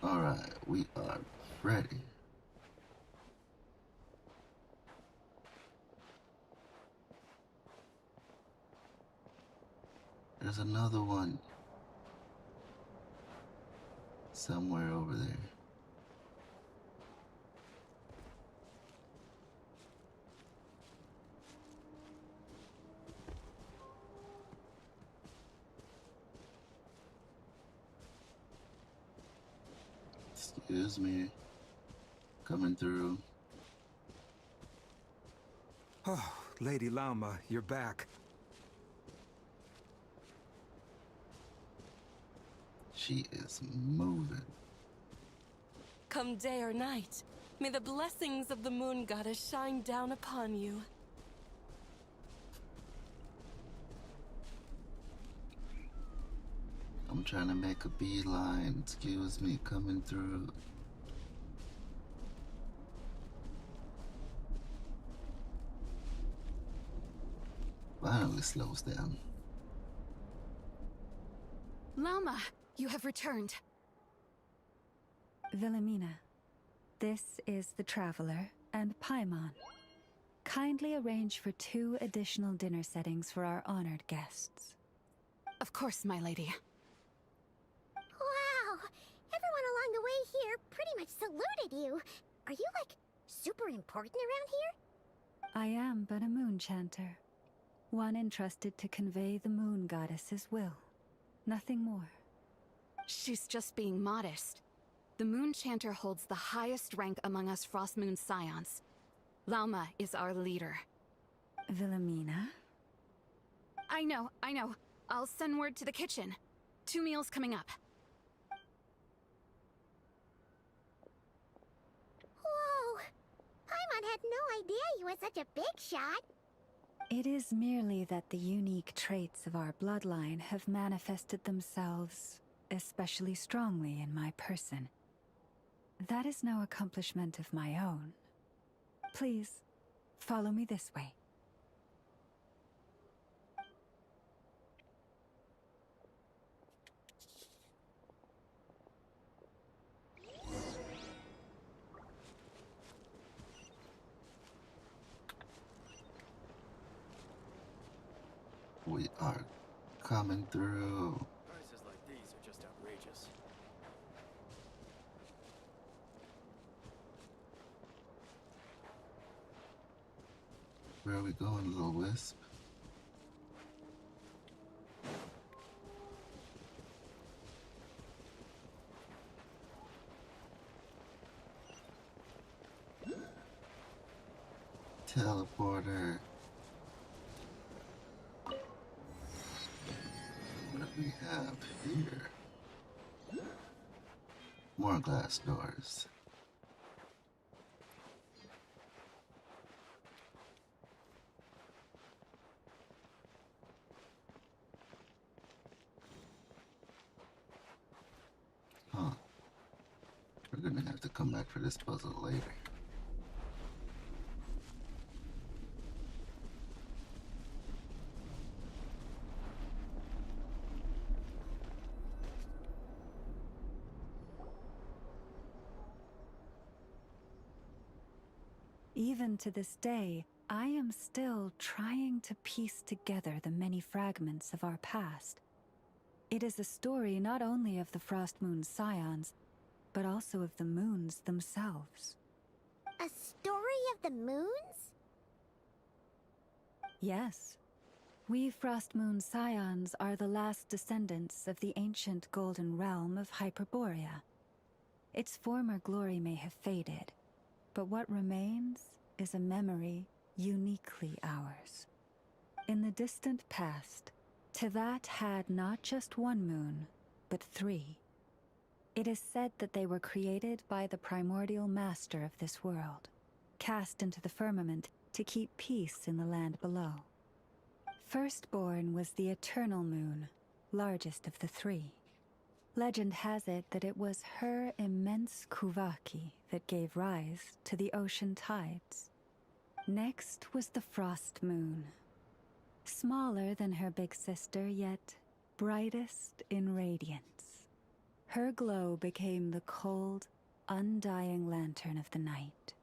S1: Alright, we are ready. There's another one. Somewhere over there. Excuse me. Coming through.
S16: Oh, Lady Lauma, you're back.
S1: She is moving.
S17: Come day or night, may the blessings of the moon goddess shine down upon you.
S1: I'm trying to make a beeline. Excuse me, coming through. Finally slows down.
S13: Lauma, you have returned.
S2: Wilhelmina, this is the Traveler and Paimon. Kindly arrange for 2 additional dinner settings for our honored guests.
S13: Of course, my lady.
S3: Wow! Everyone along the way here pretty much saluted you. Are you, like, super important around here?
S2: I am but a moon chanter. One entrusted to convey the moon goddess's will. Nothing more.
S13: She's just being modest. The Moon Chanter holds the highest rank among us Frost Moon Scions. Lauma is our leader.
S2: Wilhelmina?
S13: I know. I'll send word to the kitchen. 2 meals coming up.
S3: Whoa! Paimon had no idea you were such a big shot.
S2: It is merely that the unique traits of our bloodline have manifested themselves especially strongly in my person. That is no accomplishment of my own. Please, follow me this way.
S1: We are coming through.
S9: Prices like these are just outrageous.
S1: Where are we going, little wisp? Teleporter. What do we have here? More glass doors. Huh. We're gonna have to come back for this puzzle later.
S2: Even to this day, I am still trying to piece together the many fragments of our past. It is a story not only of the Frost Moon Scions, but also of the moons themselves.
S3: A story of the moons?
S2: Yes. We Frost Moon Scions are the last descendants of the ancient golden realm of Hyperborea. Its former glory may have faded, but what remains is a memory uniquely ours. In the distant past, Tevat had not just one moon, but 3. It is said that they were created by the primordial master of this world, cast into the firmament to keep peace in the land below. Firstborn was the eternal moon, largest of the 3. Legend has it that it was her immense Kuvaki that gave rise to the ocean tides. Next was the Frost Moon. Smaller than her big sister, yet brightest in radiance. Her glow became the cold, undying lantern of the night.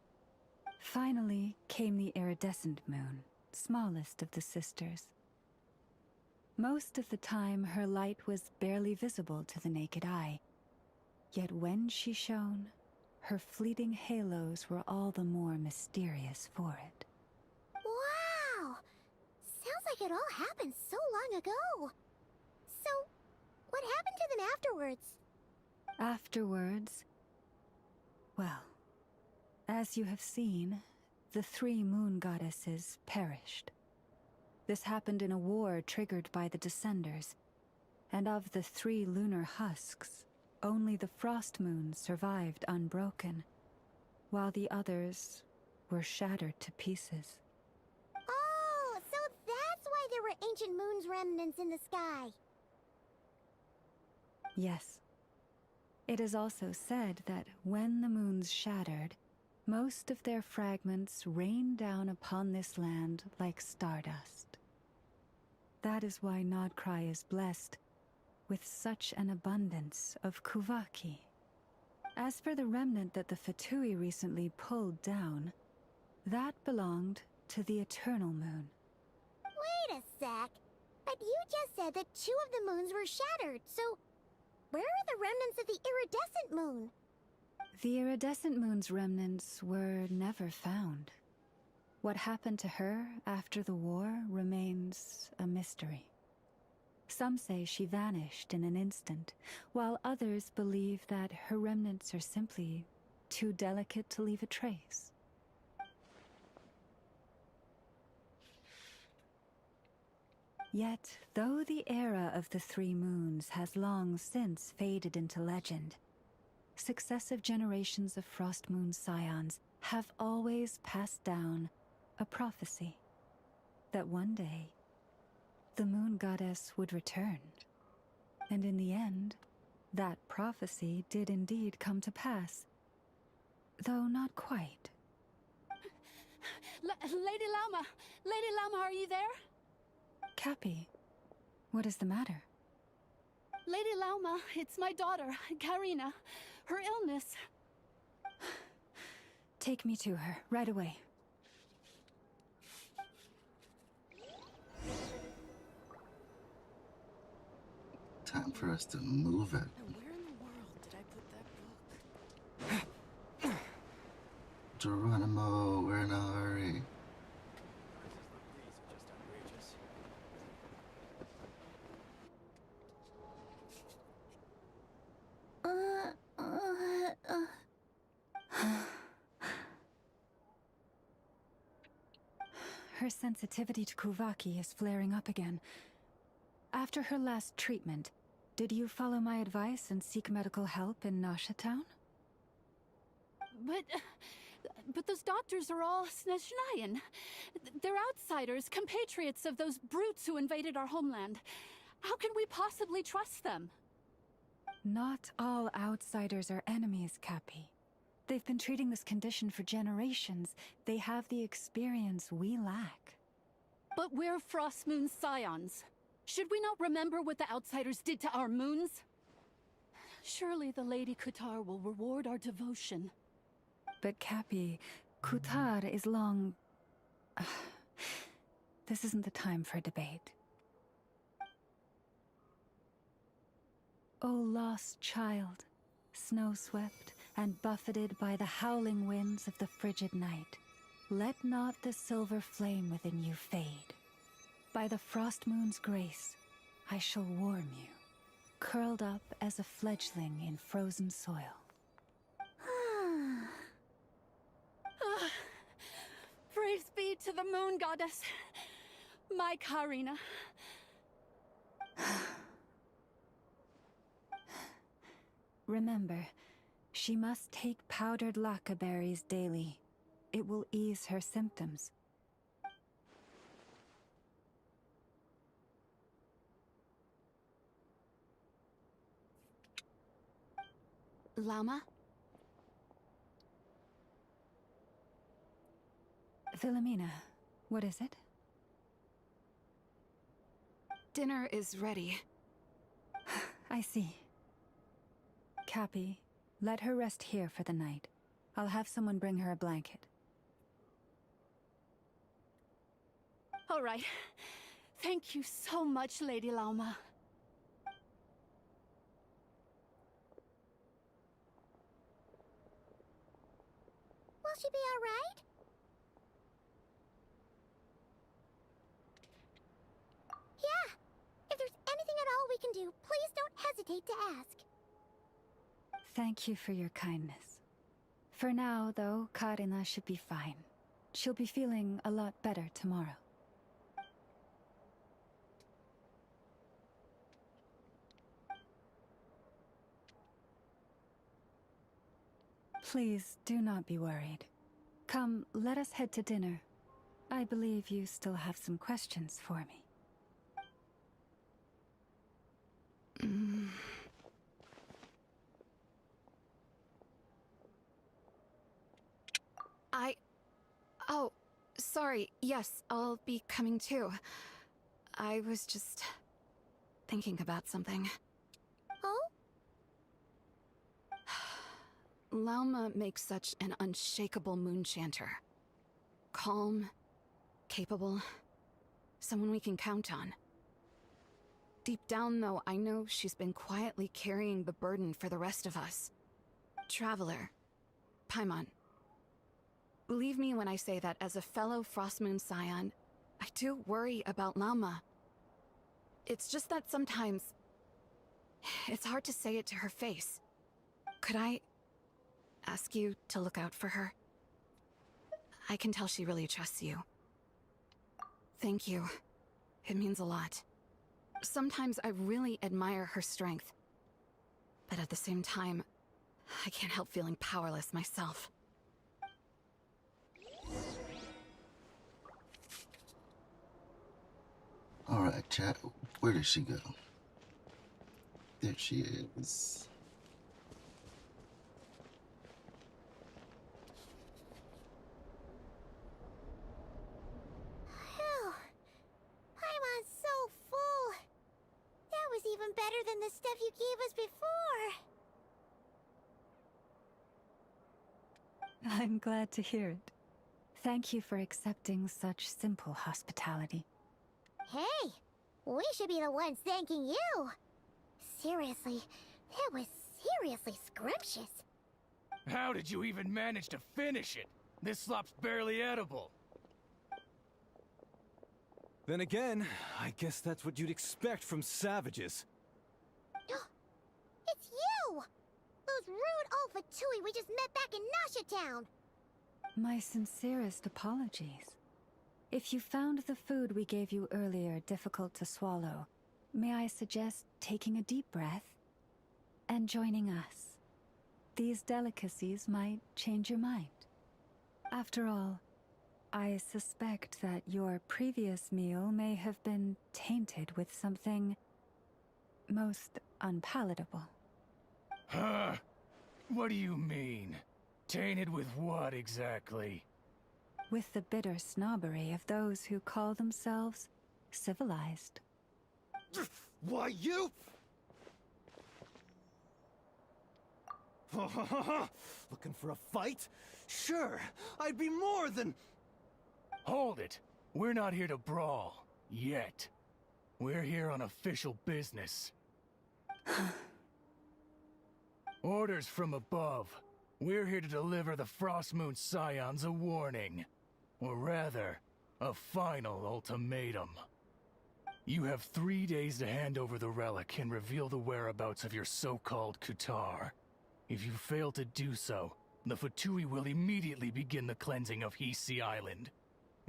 S2: Finally came the iridescent moon, smallest of the sisters. Most of the time, her light was barely visible to the naked eye. Yet when she shone, her fleeting halos were all the more mysterious for it.
S3: Wow! Sounds like it all happened so long ago. So, what happened to them afterwards?
S2: Afterwards, well, as you have seen, the 3 moon goddesses perished. This happened in a war triggered by the Descenders, and of the 3 lunar husks, only the Frost Moon survived unbroken, while the others were shattered to pieces.
S3: Oh, so that's why there were ancient moon's remnants in the sky.
S2: Yes. It is also said that when the moons shattered, most of their fragments rained down upon this land like stardust. That is why Nodcry is blessed with such an abundance of Kuvaki. As for the remnant that the Fatui recently pulled down, that belonged to the Eternal Moon.
S3: Wait a sec. But you just said that 2 of the moons were shattered, so where are the remnants of the iridescent moon?
S2: The iridescent moon's remnants were never found. What happened to her after the war remains a mystery. Some say she vanished in an instant, while others believe that her remnants are simply too delicate to leave a trace. Yet, though the era of the Three Moons has long since faded into legend, successive generations of Frost Moon Scions have always passed down a prophecy that one day the Moon Goddess would return. And in the end, that prophecy did indeed come to pass, though not quite.
S18: Lady Llama! Lady Llama, are you there?
S2: Cappy, what is the matter?
S18: Lady Llama, it's my daughter, Karina. Her illness.
S2: Take me to her, right away.
S1: Time for us to move it.
S17: Now, where in the world did I put that book?
S1: Geronimo, we're in a hurry.
S2: Her sensitivity to Kuvaki is flaring up again. After her last treatment, did you follow my advice and seek medical help in Nasha Town?
S18: But those doctors are all Snezhnayan. They're outsiders, compatriots of those brutes who invaded our homeland. How can we possibly trust them?
S2: Not all outsiders are enemies, Cappy. They've been treating this condition for generations. They have the experience we lack.
S18: But we're Frost Moon Scions. Should we not remember what the outsiders did to our moons? Surely the Lady Kutar will reward our devotion.
S2: But Cappy, Kutar is long... This isn't the time for debate. O lost child, snow-swept and buffeted by the howling winds of the frigid night, let not the silver flame within you fade. By the frost moon's grace, I shall warm you, curled up as a fledgling in frozen soil.
S18: Praise be to the Moon Goddess, my Karina.
S2: Remember, she must take powdered laka berries daily. It will ease her symptoms.
S13: Llama?
S2: Philomena, what is it?
S13: Dinner is ready.
S2: I see. Cappy, let her rest here for the night. I'll have someone bring her a blanket.
S18: All right. Thank you so much, Lady Llama.
S3: Will she be all right? Yeah. If there's anything at all we can do, please don't hesitate to ask.
S2: Thank you for your kindness. For now, though, Karina should be fine. She'll be feeling a lot better tomorrow. Please do not be worried. Come, let us head to dinner. I believe you still have some questions for me.
S13: Oh, sorry. Yes, I'll be coming too. I was just thinking about something.
S3: Oh?
S13: Lauma makes such an unshakable moonchanter. Calm, capable, someone we can count on. Deep down, though, I know she's been quietly carrying the burden for the rest of us. Traveler, Paimon. Believe me when I say that as a fellow Frostmoon Scion, I do worry about Lauma. It's just that sometimes it's hard to say it to her face. Could I ask you to look out for her? I can tell she really trusts you. Thank you. It means a lot. Sometimes I really admire her strength. But at the same time, I can't help feeling powerless myself.
S1: Alright, chat. Where does she go? There she is.
S3: Phew. Paimon's so full. That was even better than the stuff you gave us before.
S2: I'm glad to hear it. Thank you for accepting such simple hospitality.
S3: Hey, we should be the ones thanking you. Seriously, that was seriously scrumptious.
S11: How did you even manage to finish it? This slop's barely edible.
S12: Then again, I guess that's what you'd expect from savages.
S3: It's you! Those rude old Fatui we just met back in Nasha Town!
S2: My sincerest apologies. If you found the food we gave you earlier difficult to swallow, may I suggest taking a deep breath and joining us? These delicacies might change your mind. After all, I suspect that your previous meal may have been tainted with something most unpalatable.
S11: Huh? What do you mean? Tainted with what exactly?
S2: With the bitter snobbery of those who call themselves civilized.
S12: Why, you? Looking for a fight? Sure, I'd be more than...
S11: Hold it! We're not here to brawl. Yet. We're here on official business. Orders from above. We're here to deliver the Frostmoon Scions a warning. Or rather, a final ultimatum. You have 3 days to hand over the relic and reveal the whereabouts of your so-called Kutar. If you fail to do so, the Fatui will immediately begin the cleansing of Hisi Island.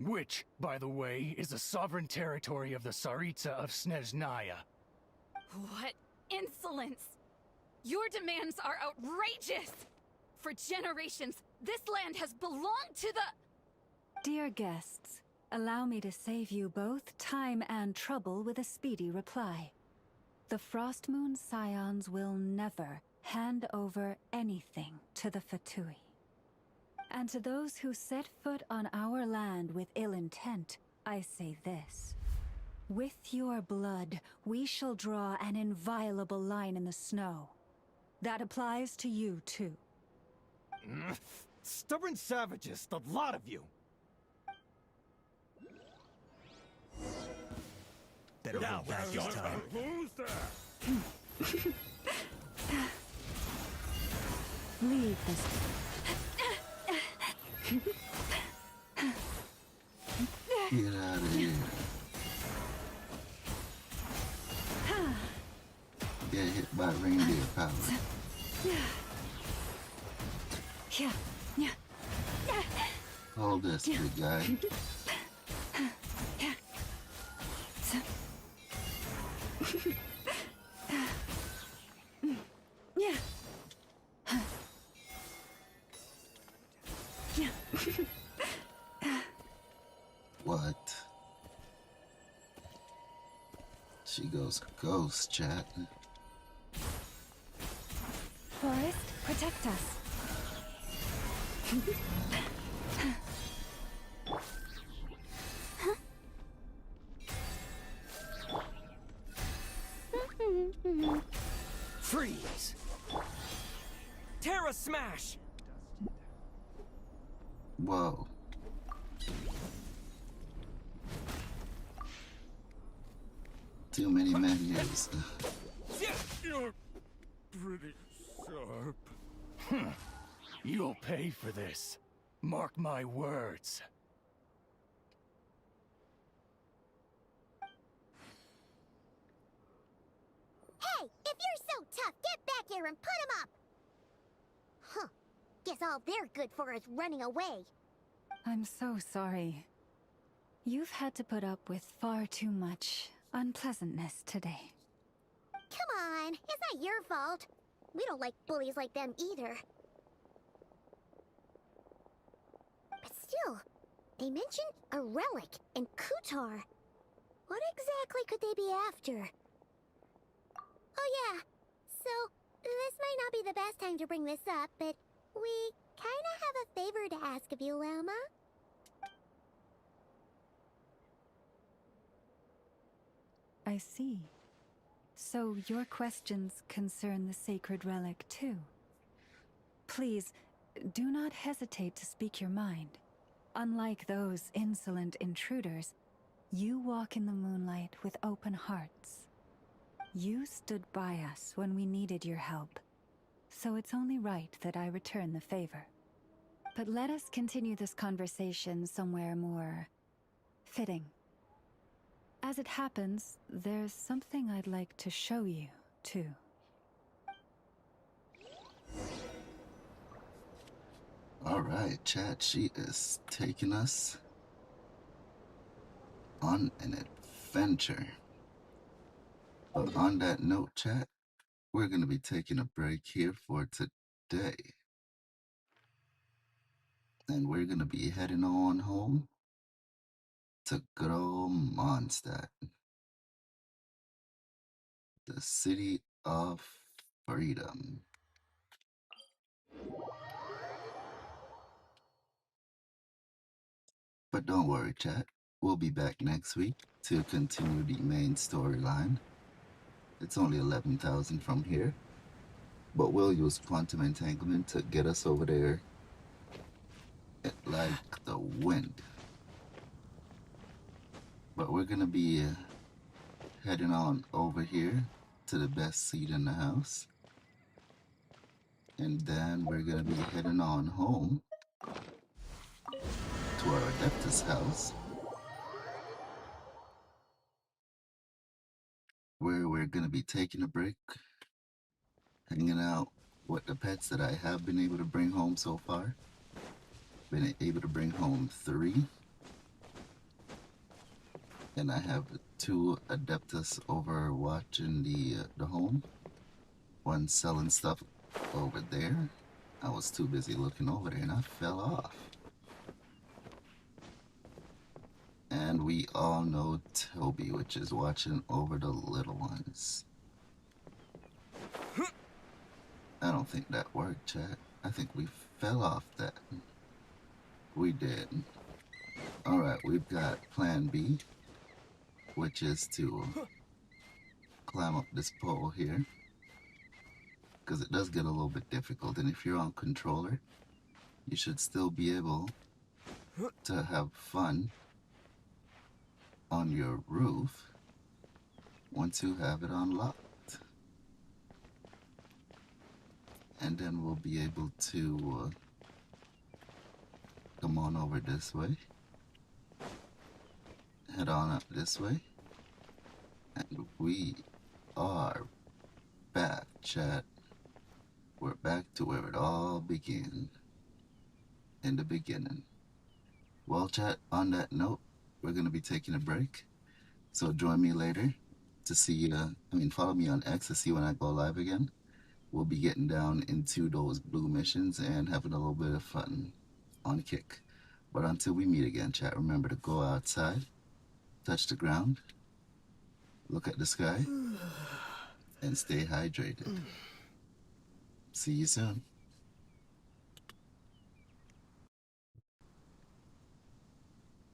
S11: Which, by the way, is the sovereign territory of the Tsaritsa of Snezhnaya.
S18: What insolence! Your demands are outrageous! For generations, this land has belonged to the...
S2: Dear guests, allow me to save you both time and trouble with a speedy reply. The Frostmoon Scions will never hand over anything to the Fatui. And to those who set foot on our land with ill intent, I say this. With your blood, we shall draw an inviolable line in the snow. That applies to you, too.
S12: Stubborn savages, the lot of you!
S15: Better hold back this time.
S2: Leave this.
S1: Get out of here. Get hit by reindeer power. Hold this, big guy. What? She goes ghost, chat.
S2: Forest, protect us.
S9: Freeze! Terra Smash!
S1: Whoa. Too many menus.
S11: You're pretty sharp. You'll pay for this. Mark my words.
S3: Hey, if you're so tough, get back here and put him up! Huh. Guess all they're good for is running away.
S2: I'm so sorry. You've had to put up with far too much unpleasantness today.
S3: Come on, it's not your fault. We don't like bullies like them either. But still, they mentioned a relic and Kutar. What exactly could they be after? Oh yeah, so this might not be the best time to bring this up, but we kinda have a favor to ask of you, Lama.
S2: I see. So your questions concern the sacred relic too. Please, do not hesitate to speak your mind. Unlike those insolent intruders, you walk in the moonlight with open hearts. You stood by us when we needed your help, so it's only right that I return the favor. But let us continue this conversation somewhere more fitting. As it happens, there's something I'd like to show you, too.
S1: Alright, chat, she is taking us on an adventure. But on that note, chat, we're going to be taking a break here for today. And we're going to be heading on home to good old Mondstadt, the city of freedom. But don't worry, chat. We'll be back next week to continue the main storyline. It's only 11,000 from here, but we'll use quantum entanglement to get us over there like the wind. But we're gonna be heading on over here to the best seat in the house, and then we're gonna be heading on home to our Adeptus house, where we're gonna be taking a break, hanging out with the pets that I have been able to bring home so far. Been able to bring home 3, and I have 2 Adeptus over watching the home. One selling stuff over there. I was too busy looking over there and I fell off. And we all know Toby, which is watching over the little ones. I don't think that worked, chat. I think we fell off that. We did. Alright, we've got plan B, which is to climb up this pole here, because it does get a little bit difficult, and if you're on controller, you should still be able to have fun on your roof once you have it unlocked. And then we'll be able to come on over this way, head on up this way, and we are back, chat. We're back to where it all began, in the beginning. Well, chat, on that note, we're going to be taking a break. So join me later to see, follow me on X to see when I go live again. We'll be getting down into those blue missions and having a little bit of fun on Kick. But until we meet again, chat, remember to go outside, touch the ground, look at the sky, and stay hydrated. See you soon.